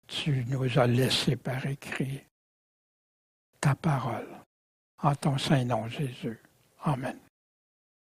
tu nous as laissé par écrit. Ta parole. En ton Saint-Nom, Jésus. Amen.